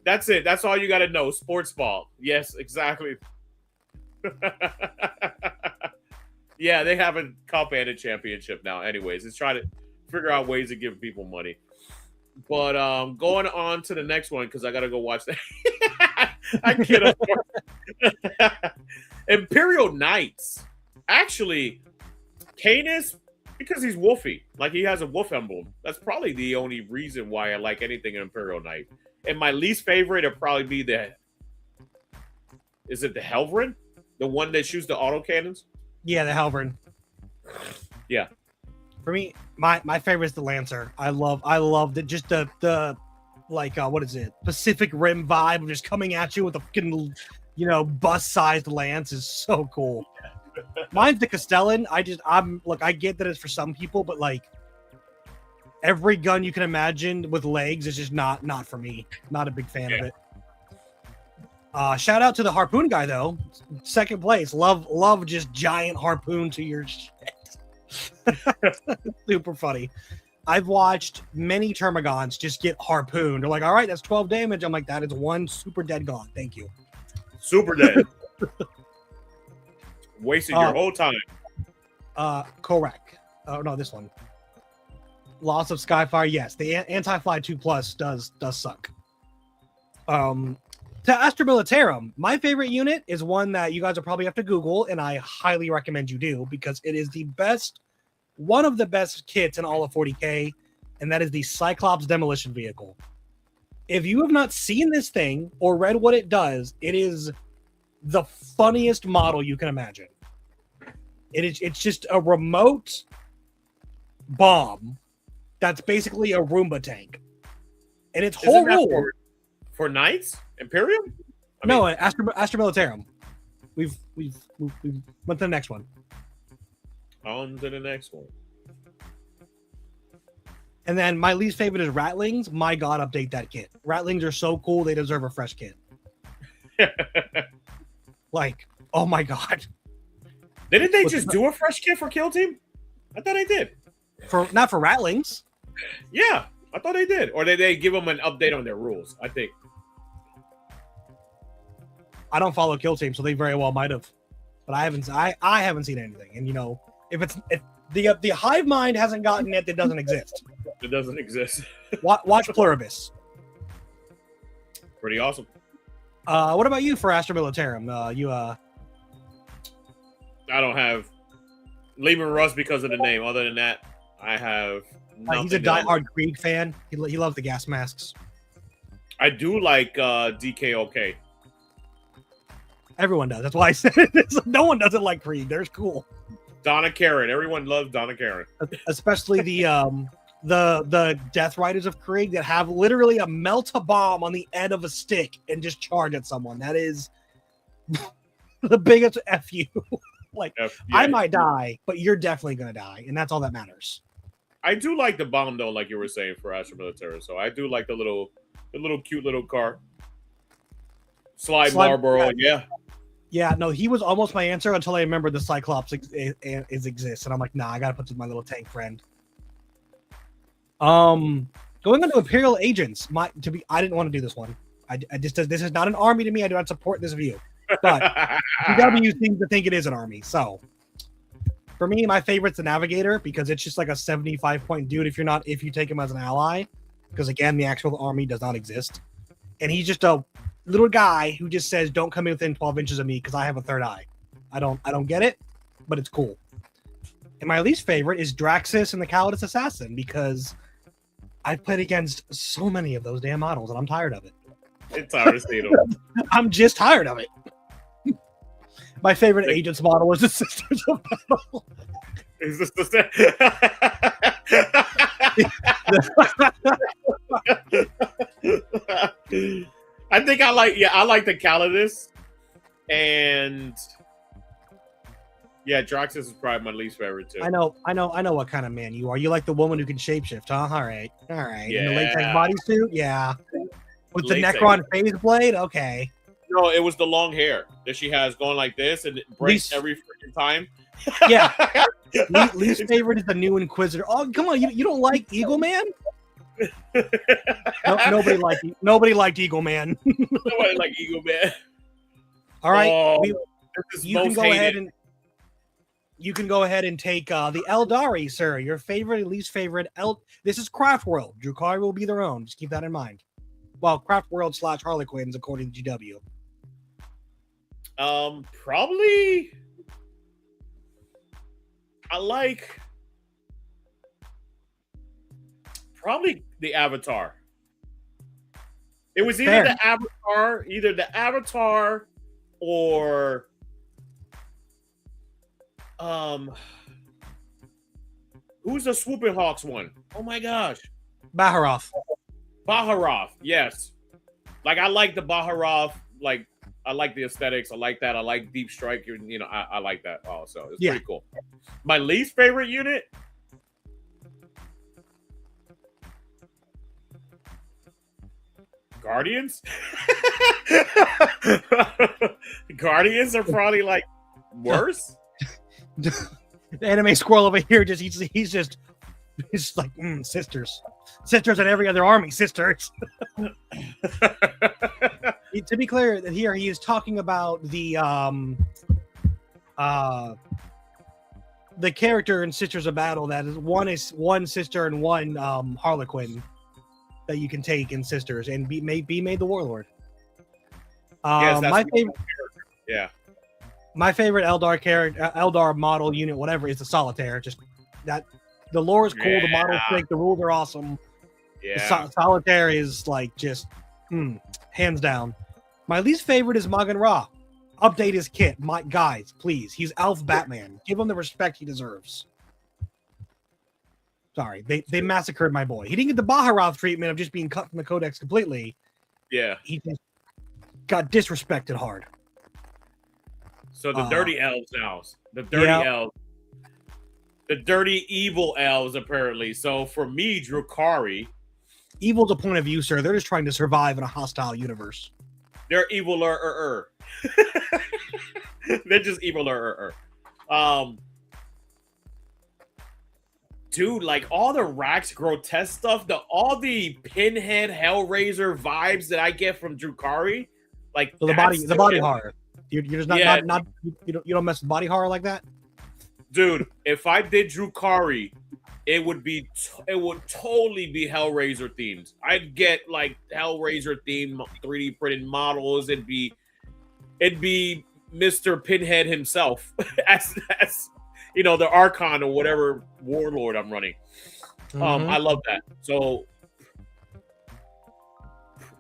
That's it. That's all you got to know. Sports ball. Yes, exactly. Yeah, they have a cup and a championship now. Anyways, it's trying to figure out ways to give people money. But going on to the next one because I got to go watch that. I kid. Imperial Knights. Actually, Canis, because he's wolfy. Like, he has a wolf emblem. That's probably the only reason why I like anything in Imperial Knight. And my least favorite would probably be is it the Helverin? The one that shoots the autocannons? Yeah, the Helverin. Yeah. For me, my favorite is the Lancer. I love the what is it? Pacific Rim vibe of just coming at you with a fucking, bus-sized lance is so cool. Mine's the Castellan. I get that it's for some people, but like every gun you can imagine with legs is just not for me. Not a big fan of it. Shout out to the harpoon guy though. Second place. Love just giant harpoon to your shit. Super funny. I've watched many Termagants just get harpooned. They're like, all right, that's 12 damage. I'm like, that is one super dead gone. Thank you. Super dead. Wasting your whole time. Correct. Oh no, this one. Loss of Skyfire. Yes, the Anti-Fly 2+ does suck. To Astra Militarum, my favorite unit is one that you guys will probably have to Google, and I highly recommend you do because it is one of the best kits in all of 40K, and that is the Cyclops Demolition Vehicle. If you have not seen this thing or read what it does, it is the funniest model you can imagine. It's just a remote bomb that's basically a Roomba tank. And its whole rule for Knights? Imperium? Astra Militarum. We've went to the next one. On to the next one. And then my least favorite is Ratlings. My God, update that kit. Ratlings are so cool, they deserve a fresh kit. Like, oh my God. Didn't they just do a fresh kit for Kill Team? I thought they did. Not for Ratlings. Yeah, I thought they did. Or did they give them an update on their rules? I think. I don't follow Kill Team, so they very well might have. But I haven't seen anything. And if the hive mind hasn't gotten it, it doesn't exist. It doesn't exist. Watch Pluribus. Pretty awesome. What about you for Astra Militarum? I don't have Lehman Russ because of the name. Other than that, I have nothing. He's a diehard Krieg fan. He loves the gas masks. I do like DKOK. Everyone does. That's why I said it. No one doesn't like Krieg. They're cool. Donna Karen. Everyone loves Donna Karen. Especially the Death Riders of Krieg that have literally a melt-a-bomb on the end of a stick and just charge at someone. That is the biggest FU. Like, yeah. I might die, but you're definitely going to die, and that's all that matters. I do like the bomb, though, like you were saying, for Astra Militaris. So I do like the little cute little car. Slide Marlboro, yeah. Yeah, no, he was almost my answer until I remembered the Cyclops exists, and I'm like, nah, I gotta put this with my little tank friend. Going on to Imperial Agents. I didn't want to do this one. I just this is not an army to me. I do not support this view, but GW seems to think it is an army. So for me, my favorite's the Navigator because it's just like a 75-point dude if you take him as an ally, because again, the actual army does not exist, and he's just a little guy who just says, "Don't come in within 12 inches of me because I have a third eye." I don't get it, but it's cool. And my least favorite is Draxus and the Calidus Assassin because I've played against so many of those damn models and I'm tired of it. It's tired of seeing them. I'm just tired of it. My favorite Agents model is the Sisters of Battle. Is this the I think I like the Calidus, and yeah, Draxus is probably my least favorite too. I know what kind of man you are. You like the woman who can shapeshift, huh? All right. Yeah. In the latex bodysuit, yeah. With the Necron phase blade, okay. No, it was the long hair that she has going like this, and it breaks every freaking time. Yeah. Least favorite is the new Inquisitor. Oh, come on, you don't like Eagle Man? Nobody liked Eagle Man. Nobody liked Eagle Man. All right, you can go ahead and take the Eldari, sir. Your favorite, least favorite. This is Craft World. Drukhari will be their own. Just keep that in mind. Well, Craft World / Harlequins, according to GW. Probably. I like. Probably the Avatar. It was either the Avatar or who's the Swooping Hawks one? Oh my gosh. Baharoth, yes. Like I like the Baharoth, like I like the aesthetics, I like that. I like Deep Strike, I like that also. It's pretty cool. My least favorite unit. Guardians? Guardians are probably like worse. The anime squirrel over here he's like sisters and every other army sisters. To be clear, here he is talking about the character in Sisters of Battle that is one sister and one Harlequin that you can take in Sisters and be made the warlord. My favorite, my favorite Eldar model unit, whatever, is the Solitaire. Just that the lore is cool, the model's sick, the rules are awesome. Yeah, Solitaire is like just hands down. My least favorite is Magan Ra. Update his kit, guys, please. He's Elf Batman. Give him the respect he deserves. Sorry, they massacred my boy. He didn't get the Baharoth treatment of just being cut from the Codex completely. Yeah, he just got disrespected hard. So the dirty elves now, elves, the dirty evil elves apparently. So for me, Drukhari, evil's a point of view, sir. They're just trying to survive in a hostile universe. They're eviler. They're just eviler. Dude, like all the Rax grotesque stuff, all the Pinhead Hellraiser vibes that I get from Drukhari, like so the body horror. You're just not you don't mess with body horror like that, dude. If I did Drukhari, it would totally be Hellraiser themed. I'd get like Hellraiser themed 3D printed models. It'd be Mr. Pinhead himself as the Archon or whatever warlord I'm running. I love that. So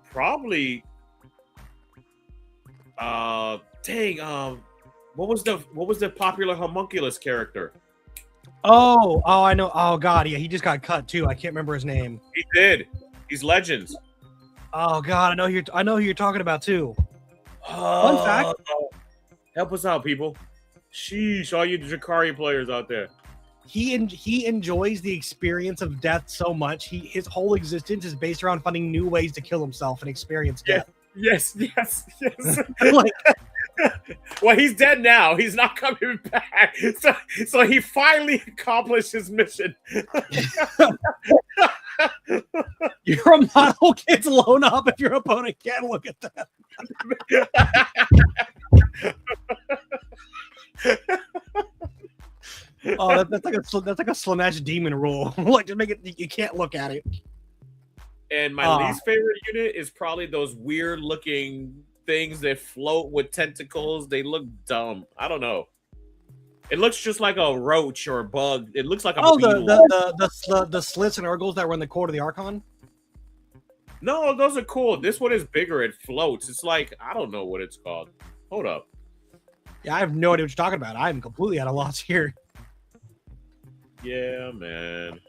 probably what's What was the popular homunculus character? Oh, I know. Oh God, yeah, he just got cut too. I can't remember his name. He did. He's Legends. Oh God, I know who you're talking about too. Fun fact. Help us out, people. Sheesh, all you Drakari players out there. He enjoys the experience of death so much. His whole existence is based around finding new ways to kill himself and experience death. Yes. Like, well, he's dead now. He's not coming back. So he finally accomplished his mission. your model gets blown up if your opponent can't look at that. Oh, that's like a Slanesh demon rule. Like, just make it you can't look at it. And my least favorite unit is probably those weird looking things that float with tentacles. They look dumb. I don't know. It looks just like a roach or a bug. It looks like a beetle. the slits and urgles that were in the core of the Archon. No, those are cool. This one is bigger. It floats. It's like, I don't know what it's called. Hold up. Yeah, I have no idea what you're talking about. I'm completely at a loss here. Yeah, man.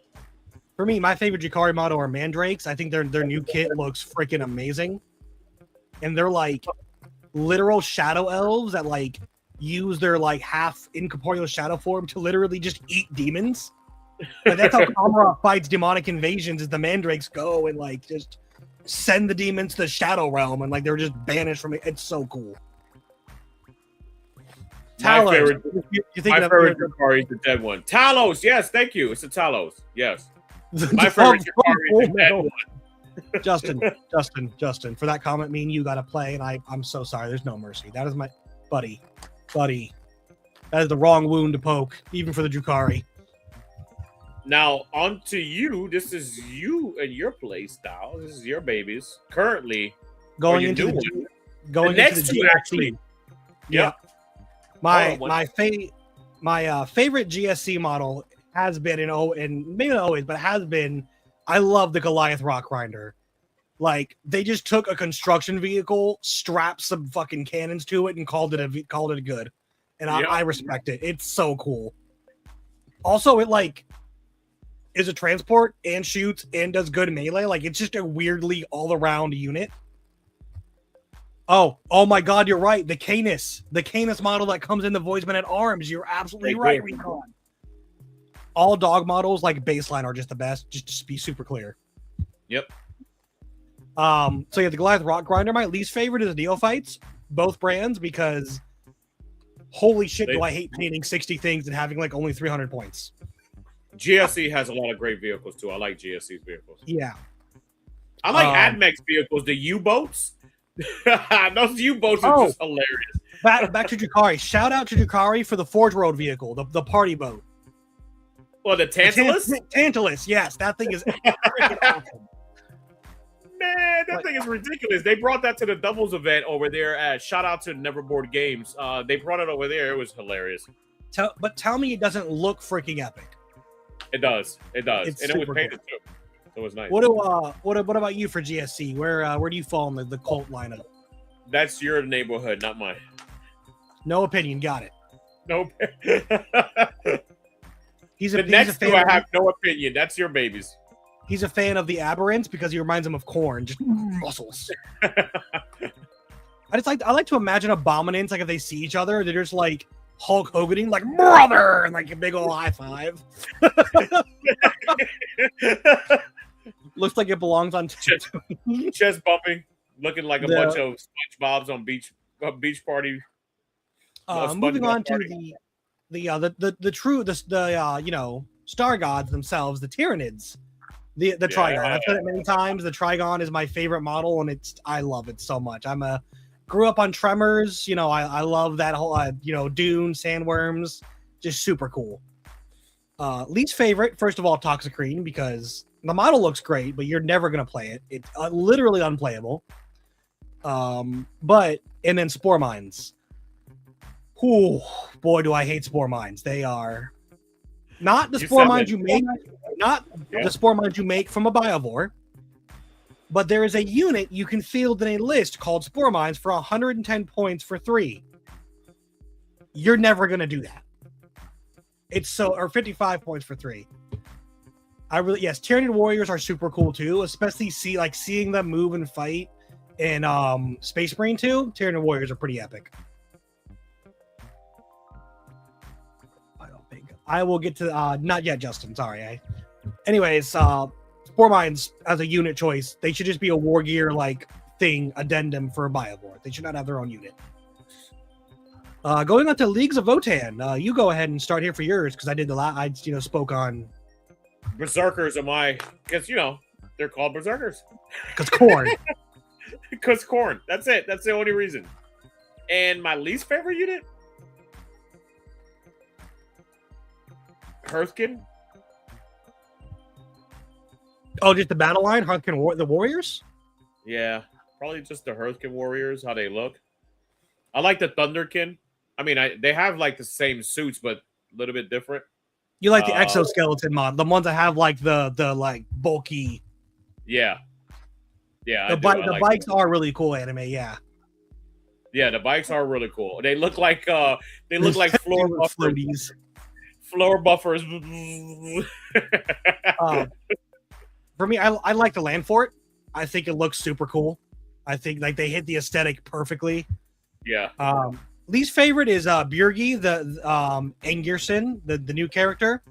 For me, my favorite Drakari model are Mandrakes. I think their new kit looks freaking amazing. And they're like literal shadow elves that like use their like half incorporeal shadow form to literally just eat demons. Like, that's how Kamara fights demonic invasions, is the Mandrakes go and like just send the demons to the shadow realm and like they're just banished from it. It's so cool. Talos. My favorite Drakari is the dead one. Talos, yes, thank you. It's a Talos, yes. My favorite Drakari is the dead one. Justin, for that comment, me and you got to play, and I'm so sorry. There's no mercy. That is my buddy. That is the wrong wound to poke, even for the Drakari. Now, on to you. This is you and your play style. This is your babies. Currently, going into the next two, actually. Yeah. My favorite GSC model has been and maybe not always, but has been. I love the Goliath Rock Grinder. Like, they just took a construction vehicle, strapped some fucking cannons to it, and called it a good. And I respect it. It's so cool. Also, it like is a transport and shoots and does good melee. Like, it's just a weirdly all around unit. Oh my God, you're right. The Canis model that comes in the Voidsman at Arms. You're absolutely right, Recon. All dog models like baseline are just the best. Just to be super clear. Yep. So yeah, the Goliath Rock Grinder. My least favorite is Neophytes, both brands, because holy shit, do I hate painting 60 things and having like only 300 points. GSC has a lot of great vehicles too. I like GSC's vehicles. Yeah. I like AdMex vehicles, the U-boats. Those U-boats are just hilarious. Back to Drakari. Shout out to Drakari for the Forge Road vehicle, the party boat. Well, the Tantalus? Tantalus, yes. That thing is freaking awesome. Man, that thing is ridiculous. They brought that to the doubles event over there at shout out to Neverboard Games. They brought it over there. It was hilarious. But tell me it doesn't look freaking epic. It does. It does. It's and it was super painted cool. too. It was nice. What about you for GSC? Where do you fall in the cult lineup? That's your neighborhood, not mine. No opinion. Got it. Nope. He's a next two, I have no opinion. That's your babies. He's a fan of the Aberrants because he reminds him of Korn, just muscles. I like to imagine Abominants, like if they see each other, they're just like Hulk Hoganing, like brother, and like a big old high five. Looks like it belongs on chest bumping, looking like a bunch of SpongeBob's on beach party. Moving on to the star gods themselves, the Tyranids. The Trigon. I've said it many times. The Trigon is my favorite model, and I love it so much. Grew up on Tremors. I love that whole Dune, Sandworms, just super cool. Least favorite, first of all, Toxicrene, because the model looks great, but you're never gonna play it. It's literally unplayable. And then Spore Mines. Ooh, boy, do I hate Spore Mines. They are not the Spore Mines you make, the Spore Mines you make from a Biovore, but there is a unit you can field in a list called Spore Mines for 110 points for 3. You're never gonna do that. It's so or 55 points for 3. Yes, Tyranid Warriors are super cool too, especially seeing them move and fight in Space Marine 2. Tyranid Warriors are pretty epic. I will get to not yet, Justin. Sorry. Anyways, Spore Mines as a unit choice, they should just be a war gear thing addendum for a Biolord. They should not have their own unit. Going on to Leagues of Votann, you go ahead and start here for yours because I did I spoke on Berserkers. Because they're called Berserkers. Because corn. Because corn. That's it. That's the only reason. And my least favorite unit, Hearthkin. Oh, just the battle line, Hearthkin, the Warriors. Yeah, probably just the Hearthkin Warriors. How they look. I like the Thunderkin. I mean, they have the same suits, but a little bit different. You like the exoskeleton mod, the ones that have the bulky. Yeah. The bikes are really cool anime. Yeah. Yeah, the bikes are really cool. They look like floor buffers. Floor buffers. For me, I like the land fort. I think it looks super cool. I think they hit the aesthetic perfectly. Yeah. Least favorite is Björgi, the Engirson, the new character.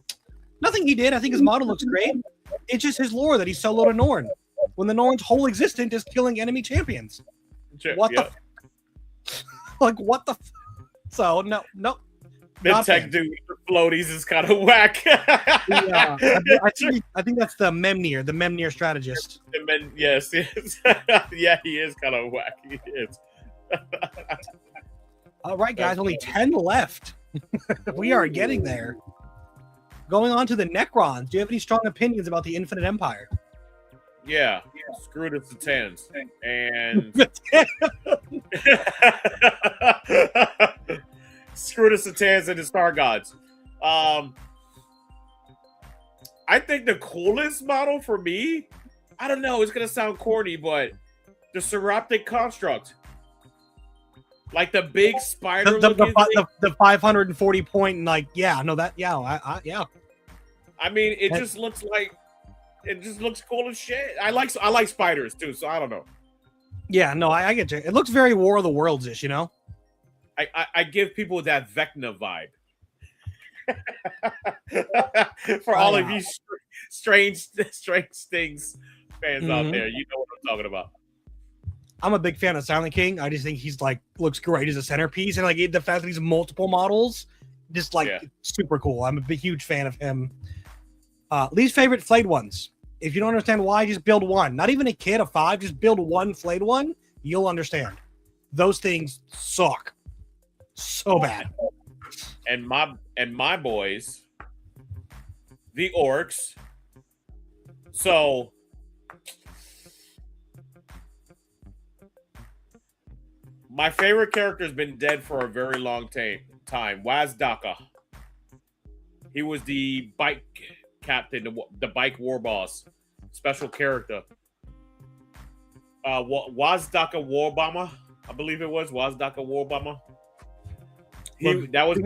Nothing he did. I think his model looks great. It's just his lore that he's soloed to Norn. When the Norn's whole existence is killing enemy champions. What the what the So no. The tech dude with floaties is kind of whack. I think that's the Memnir strategist. Yes. Yeah, he is kind of whack. He is. All right, guys, only 10 left. We are getting there. Going on to the Necrons. Do you have any strong opinions about the Infinite Empire? Yeah. Screw the Titans. And screw the Satans and the Star Gods. I think the coolest model for me, I don't know, it's gonna sound corny, but the Seroptic Construct. Like the big spider the 540 point yeah. I mean, it just looks cool as shit. I like spiders too, so I don't know. Yeah, no, I get you. It looks very War of the Worlds-ish, I give people that Vecna vibe. For all of you strange things fans out there, you know what I'm talking about. I'm a big fan of Silent King. I just think he's looks great as a centerpiece, and the fact that he's multiple models, just super cool. I'm a big huge fan of him. Least favorite flayed ones. If you don't understand why, just build one. Not even a kit of 5, just build one flayed one. You'll understand. Those things suck so bad. And my boys, the orcs. So my favorite character has been dead for a very long time. Wazdaka. He was the bike captain, the bike war boss, special character. Wazdaka Warbomber, I believe it was Wazdaka Warbomber. That was.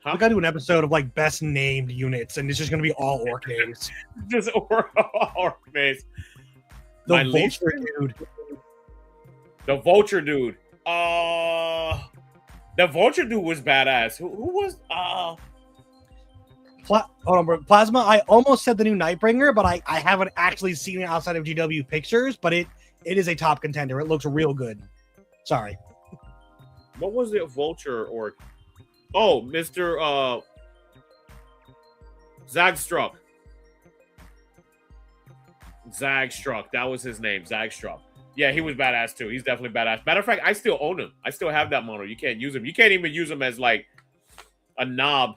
We gotta do an episode of best named units, and it's just gonna be all orc names. Just orc names. The Vulture dude. The Vulture dude. The Vulture dude was badass. Who was Plasma. I almost said the new Nightbringer, but I haven't actually seen it outside of GW pictures. But it is a top contender. It looks real good. Sorry. What was the Vulture orc? Oh, Mr. Zagstruck. Zagstruck. That was his name. Zagstruck. Yeah, he was badass too. He's definitely badass. Matter of fact, I still own him. I still have that model. You can't use him. You can't even use him as a knob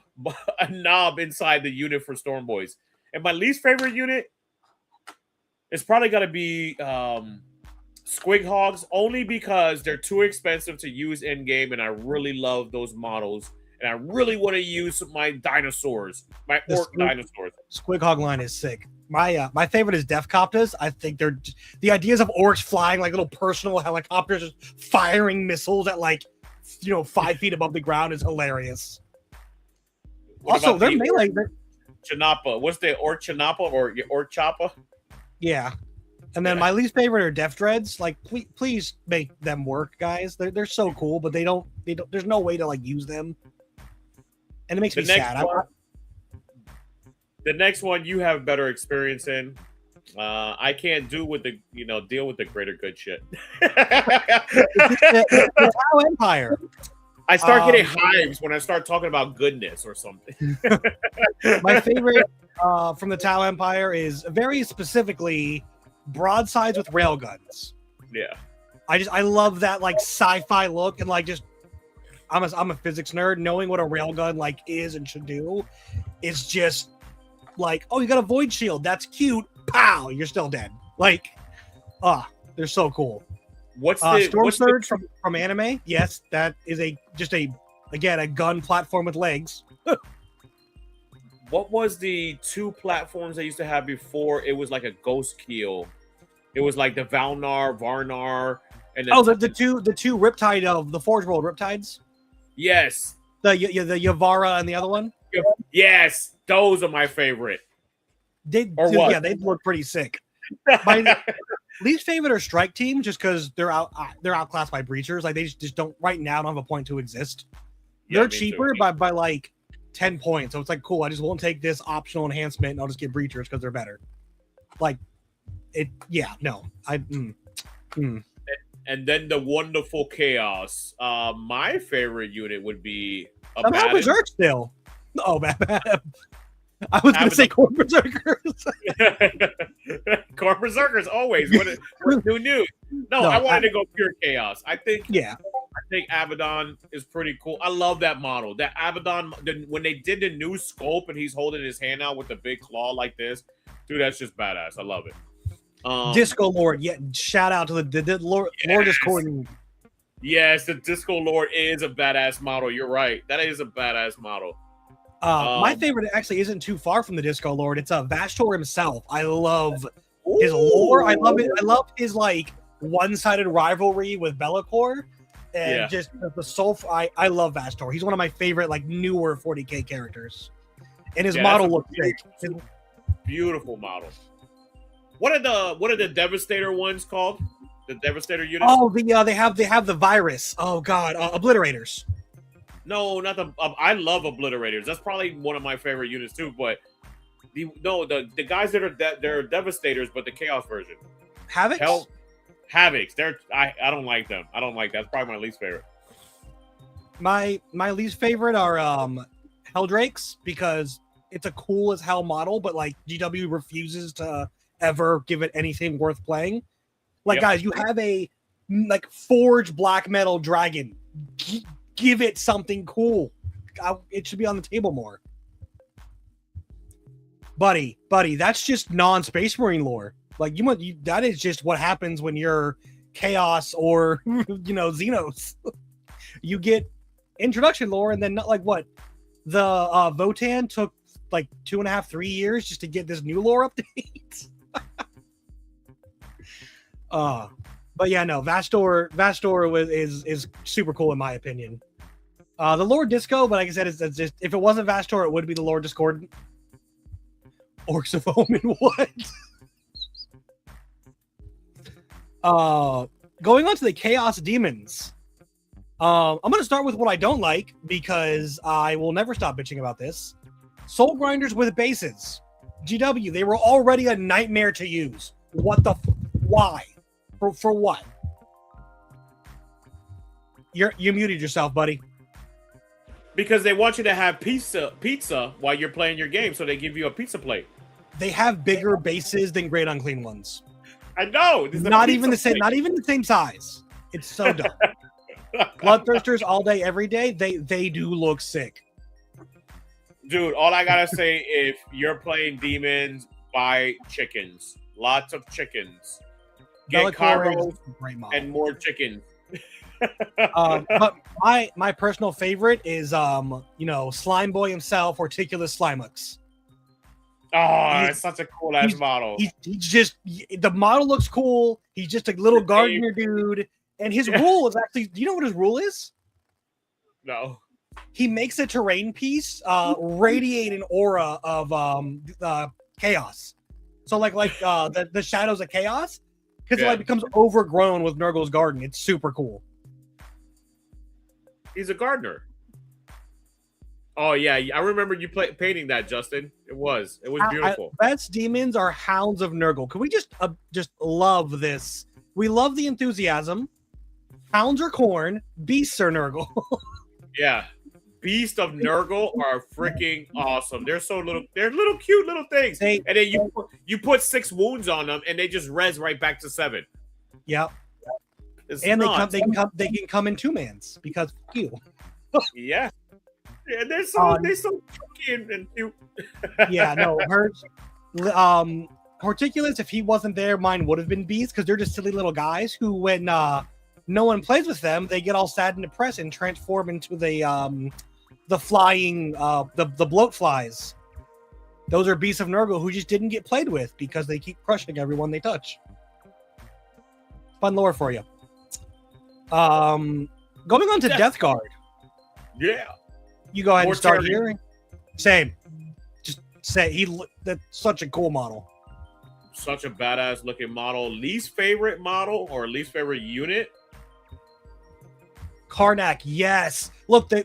inside the unit for Storm Boys. And my least favorite unit is probably gonna be Squig Hogs, only because they're too expensive to use in game, and I really love those models. And I really want to use my dinosaurs, my orc dinosaurs. Squig Hog line is sick. My favorite is Deathcopters. I think they're the ideas of orcs flying like little personal helicopters, just firing missiles at 5 feet above the ground is hilarious. What Also, about their the melee. Chinapa? What's the Chinapa or Choppa? Yeah. And then my least favorite are Def Dreads. Like, please make them work, guys. They're so cool, but they don't. There's no way to like use them, and it makes me sad. The next one you have better experience in. I can't deal with the greater good shit. the Tau Empire. I start getting hives when I start talking about goodness or something. My favorite from the Tau Empire is very specifically broadsides with railguns. Yeah, I love that like sci-fi look, and like just I'm a physics nerd. Knowing what a railgun like is and should do is just like, oh, you got a void shield. That's cute. Pow, you're still dead. Like, they're so cool. What's the Storm Surge from anime? Yes, that is a gun platform with legs. What was the 2 platforms they used to have before? It was like a ghost keel. It was like the Varnar, and the two Riptide of the Forge World Riptides. Yes, the Yavara and the other one. Yes, those are my favorite. They look pretty sick. My least favorite are Strike Team, just because they're outclassed by Breachers. Like they just don't right now don't have a point to exist. They're cheaper by like 10 points, so it's like cool. I just won't take this optional enhancement, and I'll just get Breachers because they're better. Like it, yeah, no, And then the wonderful Chaos. My favorite unit would be somehow Berserk still. Oh, I was going to say Corn Berserkers. Corn Berserkers always. What new? No, I wanted to go pure Chaos. I think Abaddon is pretty cool. I love that model. That Abaddon, when they did the new sculpt and he's holding his hand out with the big claw like this, dude, that's just badass. I love it. Disco Lord, shout out to the Lord Discord. Yes, the Disco Lord is a badass model. You're right. That is a badass model. My favorite actually isn't too far from the Disco Lord. It's Vashtor himself. I love his lore. I love it. I love his like one-sided rivalry with Be'lakor, and just the soul. I love Vashtor. He's one of my favorite like newer 40k characters, and his model looks great. Beautiful model. What are the Devastator ones called? The Devastator units? Oh, they have the virus. Oh God, Obliterators. No, not the. I love Obliterators. That's probably one of my favorite units too. But the guys that are they're Devastators, but the Chaos version. Havocs. Havocs. I don't like them. I don't like that. That's probably my least favorite. My least favorite are Helldrakes, because it's a cool as hell model, but like GW refuses to ever give it anything worth playing. Like guys, you have a like forged black metal dragon. Give it something cool. It should be on the table more. Buddy, that's just non-Space Marine lore. Like that is just what happens when you're Chaos or Xenos. You get introduction lore, and then not like what the Votan took like 2.5-3 years just to get this new lore update. But yeah, no, Vashtor is super cool in my opinion. The Lord Disco, but like I said, it's just if it wasn't Vashtor, it would be the Lord Discordant. Orcs of Omen, what? Going on to the Chaos Demons. I'm gonna start with what I don't like, because I will never stop bitching about this. Soul Grinders with bases. GW, they were already a nightmare to use. What the why? For what? You muted yourself, buddy. Because they want you to have pizza while you're playing your game, so they give you a pizza plate. They have bigger bases than Great Unclean Ones. I know. Not even the same size. It's so dumb. Bloodthirsters all day, every day. They do look sick. Dude, all I gotta say, if you're playing demons, buy chickens. Lots of chickens. Get Kairos and more chickens. But my personal favorite is Slime Boy himself, Orticulus Slimux. Oh, it's such a cool ass model. He's just the model looks cool. He's just a little gardener dude, and his rule is actually. Do you know what his rule is? No. He makes a terrain piece radiate an aura of chaos. So like the shadows of chaos, because it like becomes overgrown with Nurgle's garden. It's super cool. He's a gardener. Oh yeah, I remember you painting that, Justin. It was beautiful. Best demons are hounds of Nurgle. Can we just love this? We love the enthusiasm. Hounds are corn, beasts are Nurgle. Yeah. Beast of Nurgle are freaking awesome. They're so little. They're little cute little things. And then you put 6 wounds on them, and they just res right back to 7. Yep. And they can come in 2-mans because you. Yeah. Yeah, they're so chunky and cute. Yeah, no, Horticulus, if he wasn't there, mine would have been beasts because they're just silly little guys who, when no one plays with them, they get all sad and depressed and transform into the flying the bloat flies. Those are beasts of Nurgle who just didn't get played with because they keep crushing everyone they touch. Fun lore for you. Going on to Death Guard. Yeah. You go ahead and start here. Same. Just say that's such a cool model. Such a badass looking model. Least favorite model or least favorite unit? Karnak, yes. Look, the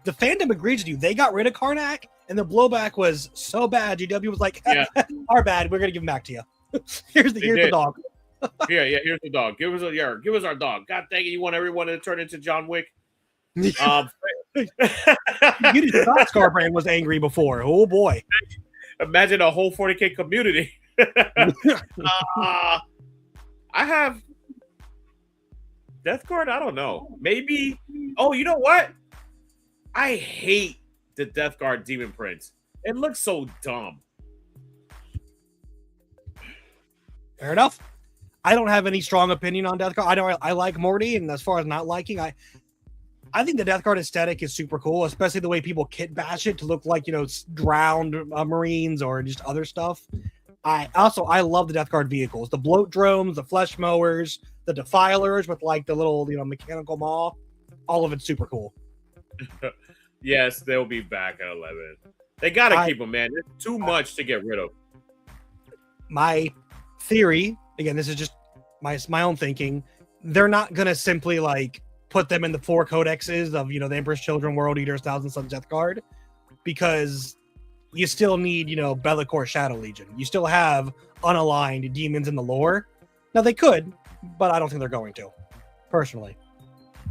fandom agrees with you. They got rid of Karnak, and the blowback was so bad. GW was like, "Our bad. We're gonna give him back to you. here's the dog." Here's the dog. Give us our dog. God dang it! You want everyone to turn into John Wick? You thought Scarbrand was angry before. Oh boy! Imagine a whole 40K community. I have Death Guard. I don't know. Maybe. Oh, you know what? I hate the Death Guard Demon Prince. It looks so dumb. Fair enough. I don't have any strong opinion on Death Guard. I like Morty, and as far as not liking, I think the Death Guard aesthetic is super cool, especially the way people kit bash it to look like, drowned Marines or just other stuff. I love the Death Guard vehicles, the bloat drones, the flesh mowers, the defilers with like the little, mechanical maw. All of it's super cool. Yes, they'll be back at 11. They got to keep them, man. It's too much to get rid of. My theory, again, this is just my own thinking, they're not going to simply like put them in the 4 codexes of, the Emperor's Children, World Eaters, Thousand Sons, Death Guard, because you still need, Bellicor Shadow Legion. You still have unaligned demons in the lore. Now, they could, but I don't think they're going to, personally.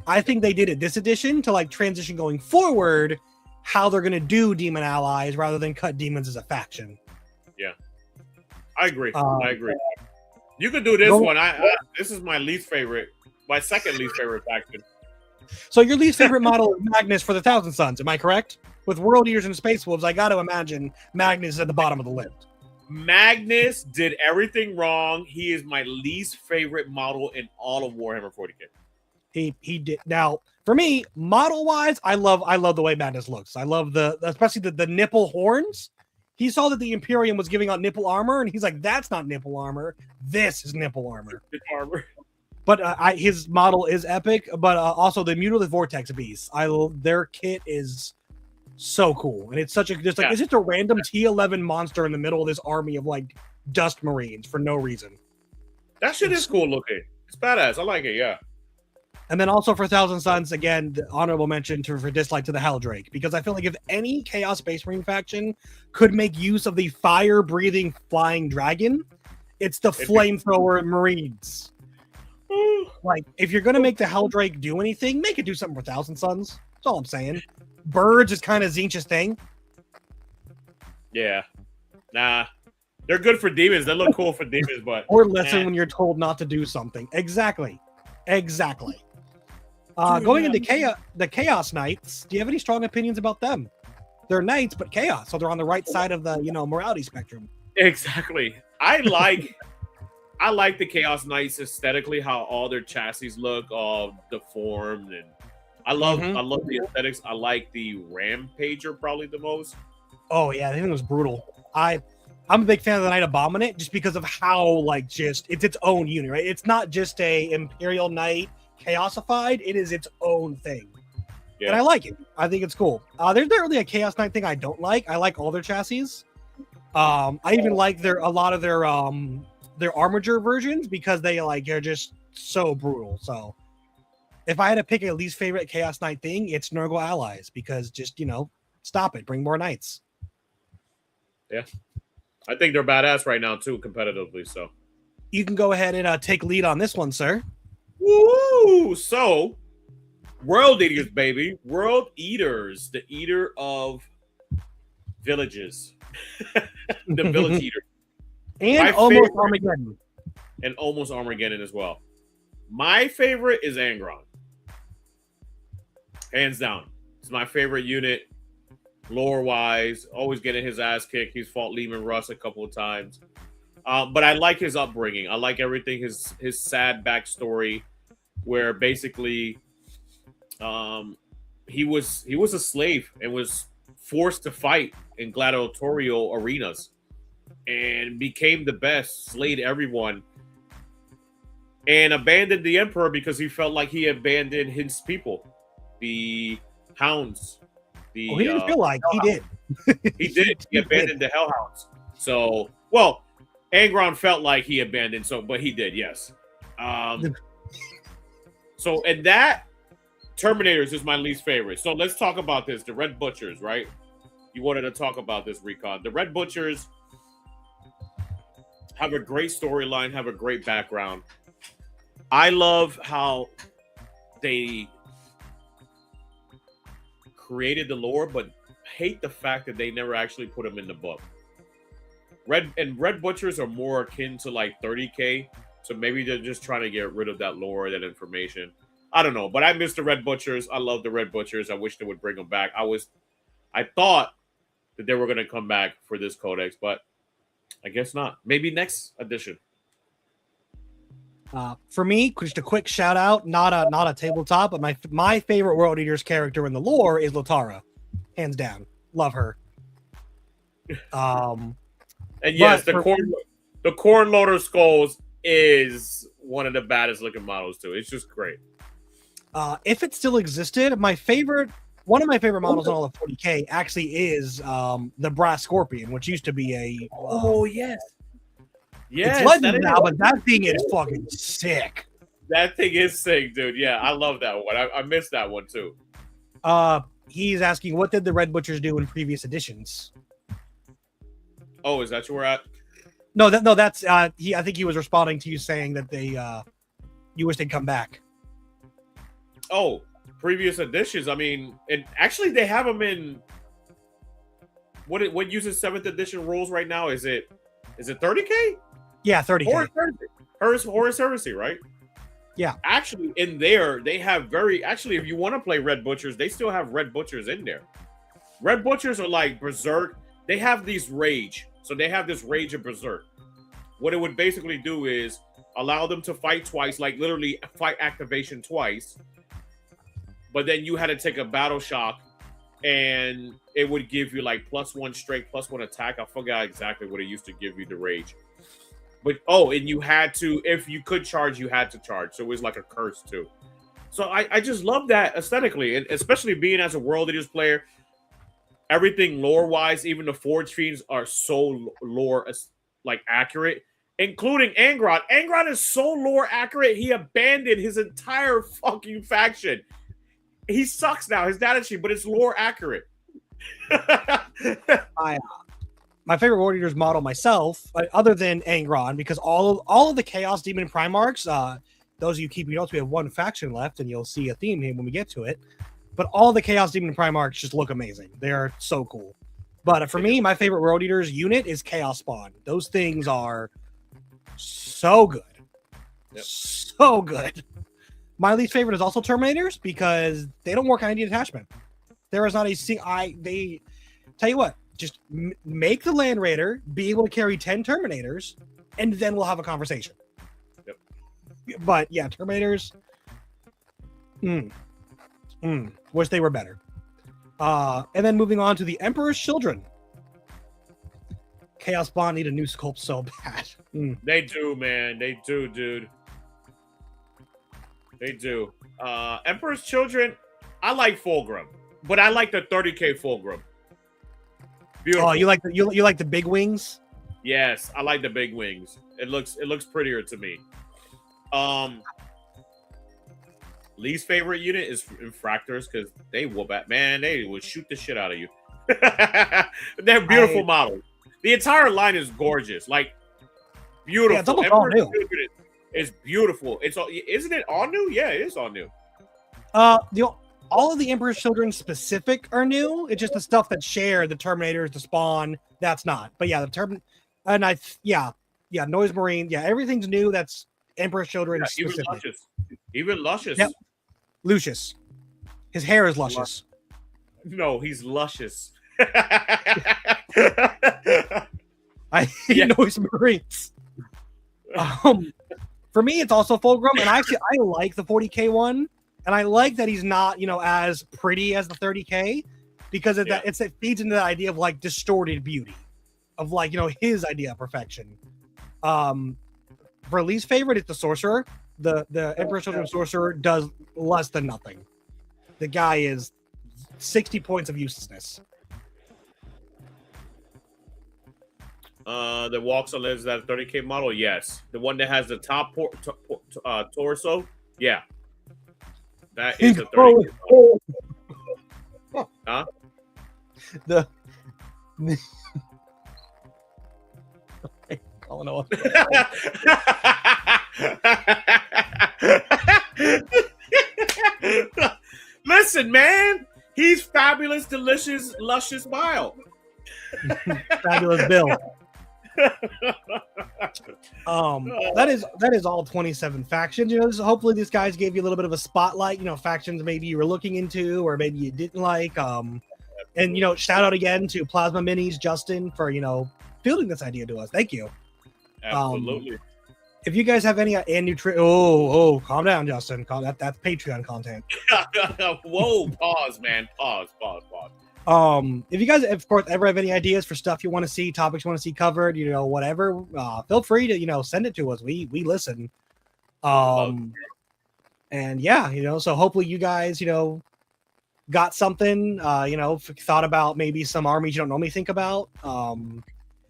I think they did it this edition to, like, transition going forward how they're going to do demon allies rather than cut demons as a faction. Yeah. I agree. You could do this one. This is my least favorite. My second least favorite faction. So your least favorite model is Magnus for the Thousand Sons, am I correct? With World Eaters and Space Wolves, I got to imagine Magnus is at the bottom of the list. Magnus did everything wrong. He is my least favorite model in all of Warhammer 40K. He did. Now, for me, model-wise, I love the way Magnus looks. I love especially the nipple horns. He saw that the Imperium was giving out nipple armor, and he's like, "That's not nipple armor. This is nipple armor." But his model is epic. But also the Mutilated Vortex Beast. Their kit is so cool, and it's such a it's just a random T11 monster in the middle of this army of like dust marines for no reason. That shit is cool looking. It's badass. I like it. Yeah. And then also for Thousand Sons, again, the honorable mention for dislike to the Helldrake, because I feel like if any Chaos Space Marine faction could make use of the fire-breathing flying dragon, it's the flamethrower Marines. Like, if you're going to make the Helldrake do anything, make it do something for Thousand Sons. That's all I'm saying. Birds is kind of Tzeentch's thing. Yeah. Nah. They're good for demons. They look cool for demons, but... Or listen when you're told not to do something. Exactly. Going into the Chaos Knights, do you have any strong opinions about them? They're knights, but chaos, so they're on the right side of the morality spectrum. Exactly. I like the Chaos Knights aesthetically, how all their chassis look, all deformed, and I love the aesthetics. I like the Rampager probably the most. Oh yeah, I think it was brutal. I'm a big fan of the Knight Abominate just because of how it's its own unit, right? It's not just a Imperial Knight chaosified, it is its own thing. Yeah. And I like it. I think it's cool. There's not really a Chaos Knight thing I don't like. I like all their chassis. I even like a lot of their armature versions because they're just so brutal. So if I had to pick a least favorite Chaos Knight thing, it's Nurgle allies because just stop it, bring more knights. Yeah, I think they're badass right now too, competitively. So you can go ahead and take lead on this one, sir. Woo! So, World Eaters, baby. World Eaters, the eater of villages. The Village Eater. And almost Armageddon. And almost Armageddon as well. My favorite is Angron. Hands down. It's my favorite unit. Lore-wise, always getting his ass kicked. He's fought Lehman Russ a couple of times. But I like his upbringing. I like everything, his sad backstory, where basically he was a slave and was forced to fight in gladiatorial arenas and became the best, slayed everyone, and abandoned the emperor because he felt like he abandoned his people, the hounds. He didn't feel like he did. He did. He abandoned the hellhounds. So, well, Angron felt like he abandoned, but he did, yes. So, and that Terminators is my least favorite. So let's talk about this. The Red Butchers, right? You wanted to talk about this, Recon. The Red Butchers have a great storyline, have a great background. I love how they created the lore, but hate the fact that they never actually put them in the book. Red Butchers are more akin to like 30K, so maybe they're just trying to get rid of that lore, that information. I don't know, but I miss the Red Butchers. I love the Red Butchers. I wish they would bring them back. I thought that they were going to come back for this codex, but I guess not. Maybe next edition. For me, just a quick shout out, not a tabletop, but my favorite World Eaters character in the lore is Lotara, hands down. Love her. And yes, the corn loader skulls is one of the baddest looking models too. It's just great. If it still existed, one of my favorite models in all of 40K actually is the Brass Scorpion, which used to be a yes. Yes, it's legend now, but that thing is fucking sick. That thing is sick, dude. Yeah, I love that one. I missed that one too. He's asking, what did the Red Butchers do in previous editions? Oh, is that where we're at? No, that's I think he was responding to you saying that you wish they'd come back. Oh, previous editions. I mean, and actually they have them in what uses 7th edition rules right now? Is it 30K? Yeah, 30K. Horus Heresy, right? Yeah. Actually, in there, they have if you want to play Red Butchers, they still have Red Butchers in there. Red Butchers are like Berserk. They have these rage. So they have this rage of Berserk. What it would basically do is allow them to fight twice, like literally fight activation twice. But then you had to take a battle shock, and it would give you like +1 strength, +1 attack. I forgot exactly what it used to give you, the rage. But and you had to, if you could charge, you had to charge. So it was like a curse too. So I just love that aesthetically, and especially being as a World Eaters player, everything lore-wise, even the Forge Fiends are so lore like accurate, including Angron. Angron is so lore accurate, he abandoned his entire fucking faction. He sucks now, his data sheet, but it's lore accurate. My favorite World Eaters model myself, other than Angron, because all of the Chaos Demon Primarchs, those of you keeping notes, we have one faction left, and you'll see a theme here when we get to it. But all the Chaos Demon Primarchs just look amazing. They are so cool. But for me, my favorite World Eaters unit is Chaos Spawn. Those things are so good. Yep. So good. My least favorite is also Terminators because they don't work on any detachment. There is not a they tell you what, just make the Land Raider be able to carry 10 Terminators, and then we'll have a conversation. Yep. But yeah, Terminators. Wish they were better. And then moving on to the Emperor's Children. Chaos Spawn need a new sculpt so bad. They do, man. They do, dude. They do. Emperor's Children, I like Fulgrim, but I like the 30K Fulgrim. Beautiful. Oh, you like the big wings? Yes, I like the big wings. It looks prettier to me. Least favorite unit is Infractors because they whoop at man. They will shoot the shit out of you. They're beautiful models. The entire line is gorgeous, like beautiful. Yeah, it's almost all new. It's beautiful. Isn't it all new? Yeah, it is all new. All of the Emperor's Children specific are new. It's just the stuff that share the Terminators, the Spawn. That's not. But yeah, Noise Marine. Yeah, everything's new. That's Emperor's Children specific. Even Luscious. Yep. Lucius. His hair is luscious. No, he's luscious. I hate Noise Marines. For me, it's also Fulgrim, and I like the 40K one, and I like that he's not, as pretty as the 30K, because it feeds into the idea of like distorted beauty, of like his idea of perfection. For least favorite, it's the Sorcerer. The Emperor's Children Sorcerer does less than nothing. The guy is 60 points of uselessness. The walks and lives that 30K model, yes. The one that has the top torso, yeah. That is a 30K model. Huh? Listen, man, he's fabulous, delicious, luscious, mild. Fabulous Bill. That is all 27 factions. Hopefully these guys gave you a little bit of a spotlight, factions maybe you were looking into or maybe you didn't like. And shout out again to Plasma Minis, Justin, for fielding this idea to us. Thank you. Absolutely. If you guys have any calm down, Justin. That's Patreon content. Whoa, pause, man. Pause. If you guys, of course, ever have any ideas for stuff you want to see, topics you want to see covered, whatever, feel free to, send it to us. We listen. And yeah, so hopefully you guys, got something, thought about maybe some armies you don't normally think about.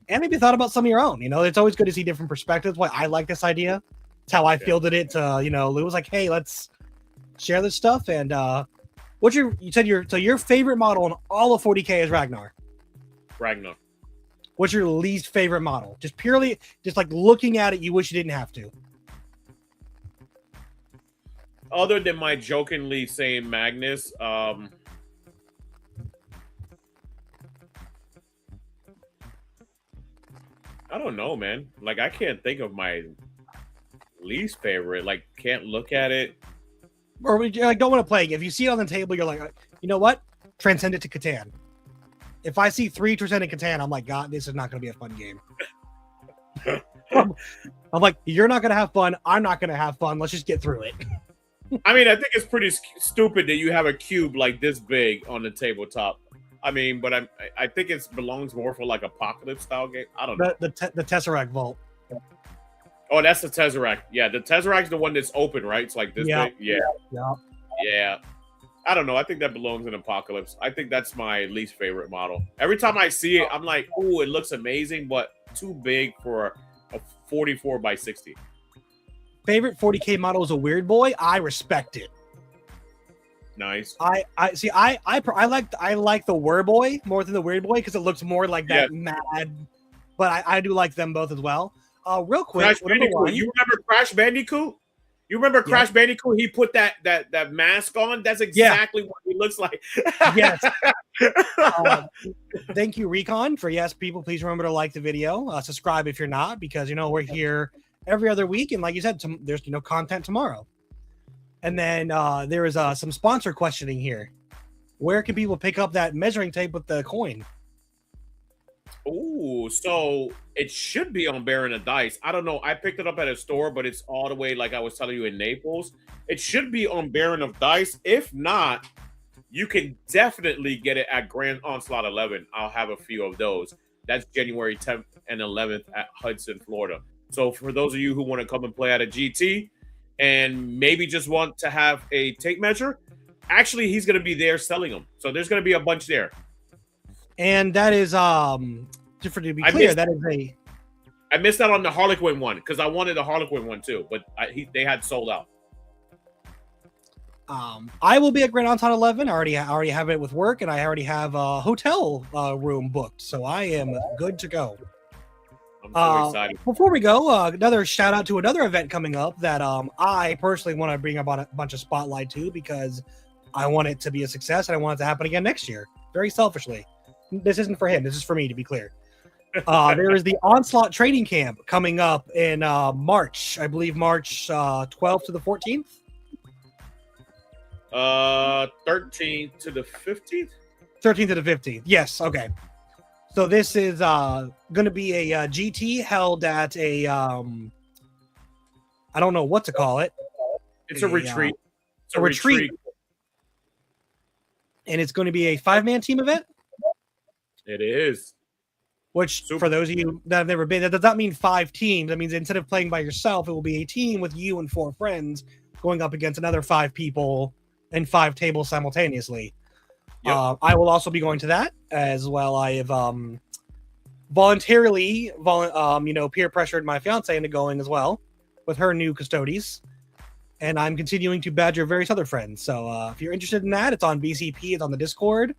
And maybe thought about some of your own. It's always good to see different perspectives. Why I like this idea. It's how I fielded it to, Lou was like, hey, let's share this stuff. And you said your favorite model in all of 40K is Ragnar. What's your least favorite model? Just like looking at it, you wish you didn't have to. Other than my jokingly saying Magnus, I don't know, man. Like, I can't think of my least favorite. Like, can't look at it. Or like, don't want to play. If you see it on the table, you're like, you know what? Transcend it to Catan. If I see 3 Transcendent Catan, I'm like, God, this is not going to be a fun game. I'm like, you're not going to have fun. I'm not going to have fun. Let's just get through it. I mean, I think it's pretty stupid that you have a cube like this big on the tabletop. I mean, but I think it belongs more for like Apocalypse style game. I don't know. The Tesseract Vault. Oh, that's the Tesseract. Yeah, the Tesseract's the one that's open, right? It's like this big. Yeah. I don't know. I think that belongs in Apocalypse. I think that's my least favorite model. Every time I see it, I'm like, "Ooh, it looks amazing," but too big for a 44 by 60. Favorite 40K model is a Weird Boy. I respect it. Nice. I like the Weird Boy more than the Weird Boy because it looks more like that mad. But I do like them both as well. Real quick, you remember Crash Bandicoot? You remember Crash Bandicoot? He put that mask on. That's exactly what he looks like. Yes. Thank you, Recon, for people. Please remember to like the video, subscribe if you're not, because we're here every other week, and like you said, there's content tomorrow. And then there is some sponsor questioning here. Where can people pick up that measuring tape with the coin? Oh, so it should be on Baron of Dice. I don't know. I picked it up at a store, but it's all the way, like I was telling you, in Naples. It should be on Baron of Dice. If not, you can definitely get it at Grand Onslaught 11. I'll have a few of those. That's January 10th and 11th at Hudson, Florida. So for those of you who want to come and play at a GT and maybe just want to have a tape measure, Actually, he's going to be there selling them. So there's going to be a bunch there. And that is different to be clear. That is a. I missed out on the Harlequin one because I wanted the Harlequin one too, but they had sold out. I will be at Grand Anton 11. I already have it with work, and I already have a hotel room booked, so I am good to go. I'm so excited. Before we go, another shout out to another event coming up that I personally want to bring about a bunch of spotlight to because I want it to be a success and I want it to happen again next year. Very selfishly. This isn't for him. This is for me, to be clear. There is the Onslaught Training Camp coming up in March. I believe March 12th to the 14th. 13th to the 15th. 13th to the 15th. Yes. Okay. So this is going to be a GT held at a I don't know what to call it. It's a retreat. It's a retreat. And it's going to be a 5-man team event. It is. Which, for those of you that have never been, that does not mean 5 teams. That means instead of playing by yourself, it will be a team with you and 4 friends going up against another 5 people and 5 tables simultaneously. Yep. I will also be going to that as well. I have voluntarily, peer pressured my fiance into going as well with her new custodies. And I'm continuing to badger various other friends. So if you're interested in that, it's on BCP, it's on the Discord.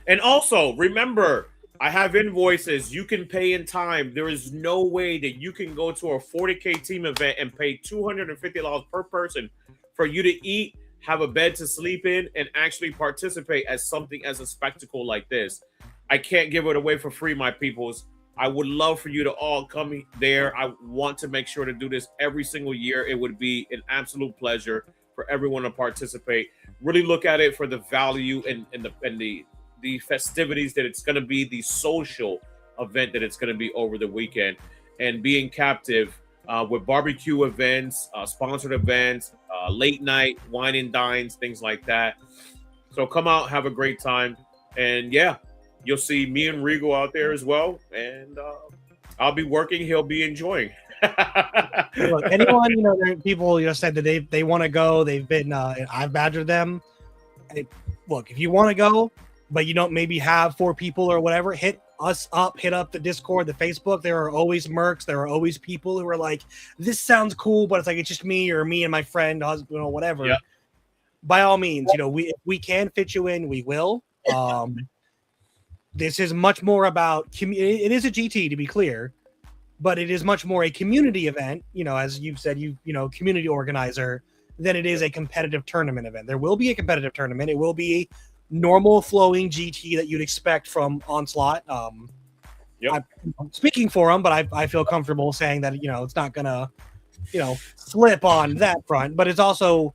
And also, remember, I have invoices. You can pay in time. There is no way that you can go to a 40K team event and pay $250 per person for you to eat, have a bed to sleep in, and actually participate as something as a spectacle like this. I can't give it away for free, my peoples. I would love for you to all come there. I want to make sure to do this every single year. It would be an absolute pleasure for everyone to participate. Really look at it for the value and the festivities that it's going to be, the social event that it's going to be over the weekend, and being captive with barbecue events, sponsored events, late night wine and dines, things like that. So come out, have a great time. And yeah, you'll see me and Regal out there as well. And I'll be working. He'll be enjoying. Look, anyone, people, said that they want to go. They've been, I've badgered them. Look, if you want to go, but you don't maybe have 4 people or whatever, hit us up, hit up the Discord, the Facebook. There are always mercs. There are always people who are like, this sounds cool, but it's like, it's just me or me and my friend, husband, or whatever. Yeah. By all means, if we can fit you in, we will. This is much more about, it is a GT to be clear, but it is much more a community event, as you've said, community organizer, than it is a competitive tournament event. There will be a competitive tournament. It will be normal flowing GT that you'd expect from Onslaught. I'm speaking for them, but I feel comfortable saying that, it's not gonna, slip on that front, but it's also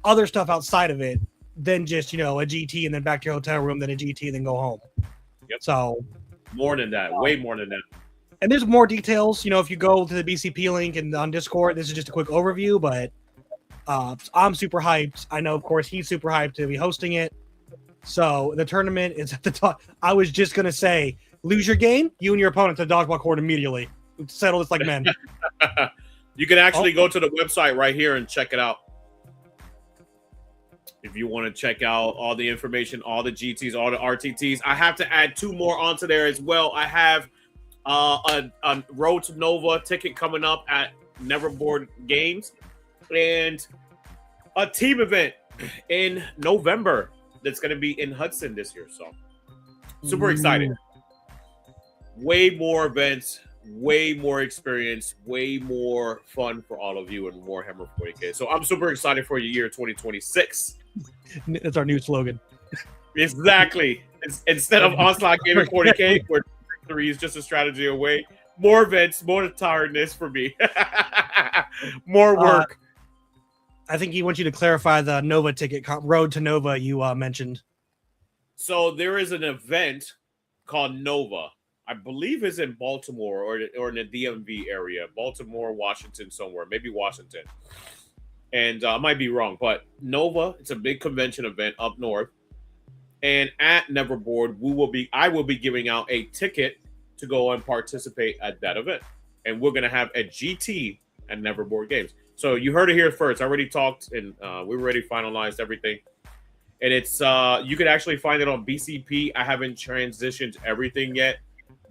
other stuff outside of it than just, a GT and then back to your hotel room, then a GT, then go home. Yep. So more than that, way more than that. And there's more details, if you go to the BCP link and on Discord. This is just a quick overview, but I'm super hyped. I know, of course, he's super hyped to be hosting it. So the tournament is at the top. I was just going to say, lose your game, you and your opponent to the dodgeball court immediately. Settle this like men. You can actually go to the website right here and check it out. If you want to check out all the information, all the GTs, all the RTTs. I have to add 2 more onto there as well. I have a Road to Nova ticket coming up at Neverboard Games and a team event in November that's going to be in Hudson this year. So super excited. Way more events, way more experience, way more fun for all of you in Warhammer 40K. So I'm super excited for your year 2026. That's our new slogan. Exactly. Instead of Onslaught Gaming 40K, where victory is just a strategy away. More events, more tiredness for me. More work. I think he wants you to clarify the Nova ticket, Road to Nova you mentioned. So there is an event called Nova. I believe is in Baltimore or in the DMV area. Baltimore, Washington, somewhere. Maybe Washington. And I might be wrong, but Nova, it's a big convention event up north. And at Neverboard, I will be giving out a ticket to go and participate at that event. And we're going to have a GT at Neverboard Games. So you heard it here first. I already talked, and we already finalized everything. And it's you can actually find it on BCP. I haven't transitioned everything yet,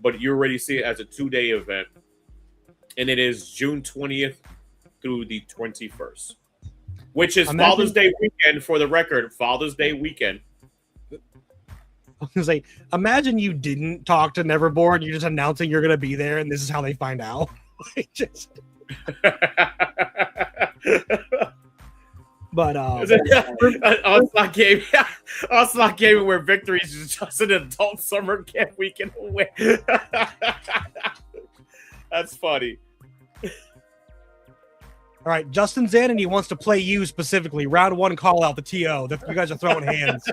but you already see it as a 2-day event, and it is June 20th through the 21st, which is Father's Day weekend. For the record, Father's Day weekend. I was like, imagine you didn't talk to Neverborn. You're just announcing you're going to be there, and this is how they find out. just. But Onslaught Gaming, where victory is just an adult summer camp weekend away. That's funny. All right, Justin's in, and he wants to play you specifically. Round 1 call out the TO. You guys are throwing hands.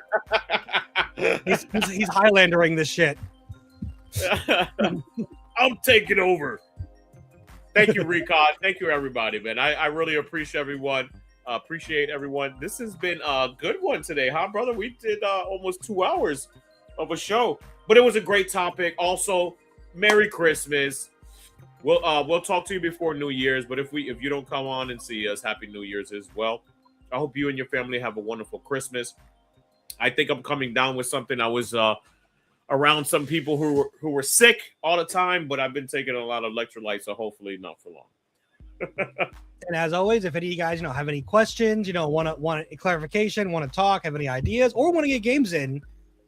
He's Highlandering this shit. I'm taking over. Thank you, Recon. Thank you, everybody, man. I really appreciate everyone. Appreciate everyone. This has been a good one today, huh, brother? We did almost 2 hours of a show, but it was a great topic. Also, Merry Christmas. We'll talk to you before New Year's, but if you don't come on and see us, Happy New Year's as well. I hope you and your family have a wonderful Christmas. I think I'm coming down with something. I was around some people who were sick all the time, but I've been taking a lot of electrolytes, so hopefully not for long. And as always, if any of you guys have any questions, want a clarification, want to talk, have any ideas, or want to get games in,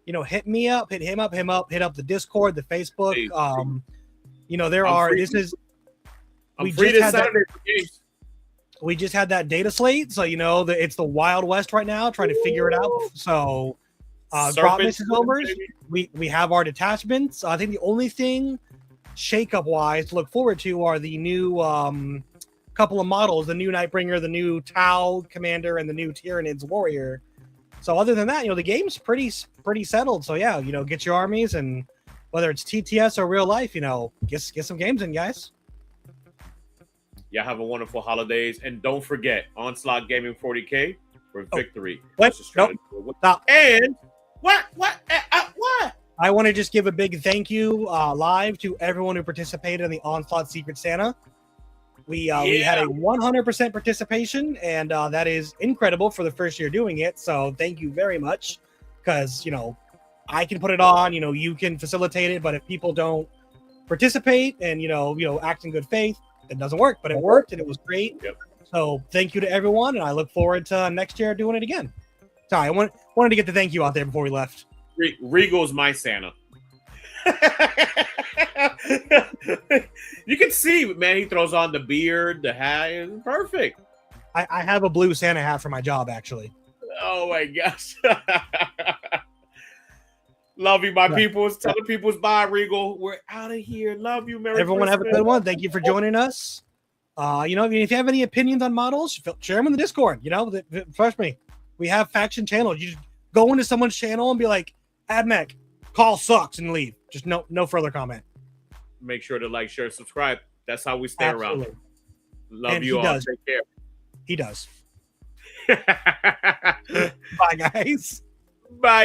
hit me up, hit him up, hit up the Discord, the Facebook. We just had that data slate, so it's the Wild West right now, trying to figure it out. So Grotmas is over. We have our detachments. I think the only thing shake-up wise to look forward to are the new couple of models, the new Nightbringer, the new Tau Commander, and the new Tyranids Warrior. So other than that, the game's pretty settled. So yeah, get your armies, and whether it's TTS or real life, get some games in, guys. Yeah, have a wonderful holidays, and don't forget Onslaught Gaming 40K for victory. What? Nope. Stop. And what? I want to just give a big thank you live to everyone who participated in the Onslaught Secret Santa. We had a 100% participation, and that is incredible for the first year doing it. So thank you very much, because I can put it on, you can facilitate it, but if people don't participate and act in good faith, it doesn't work. But it worked, and it was great. Yep. So thank you to everyone, and I look forward to next year doing it again. Sorry, I wanted to get the thank you out there before we left. Regal's my Santa. You can see, man, he throws on the beard, the hat. It's perfect. I have a blue Santa hat for my job, actually. Oh my gosh. Love you, my peoples. Tell the peoples bye, Regal. We're out of here. Love you, Merry Everyone Christmas. Have a good one. Thank you for joining us. If you have any opinions on models, share them in the Discord. Trust me, we have faction channels. You just go into someone's channel and be like, Admech, call sucks, and leave. Just no further comment. Make sure to like, share, subscribe. That's how we stay around. Love and you all. Does. Take care. He does. Bye, guys. Bye.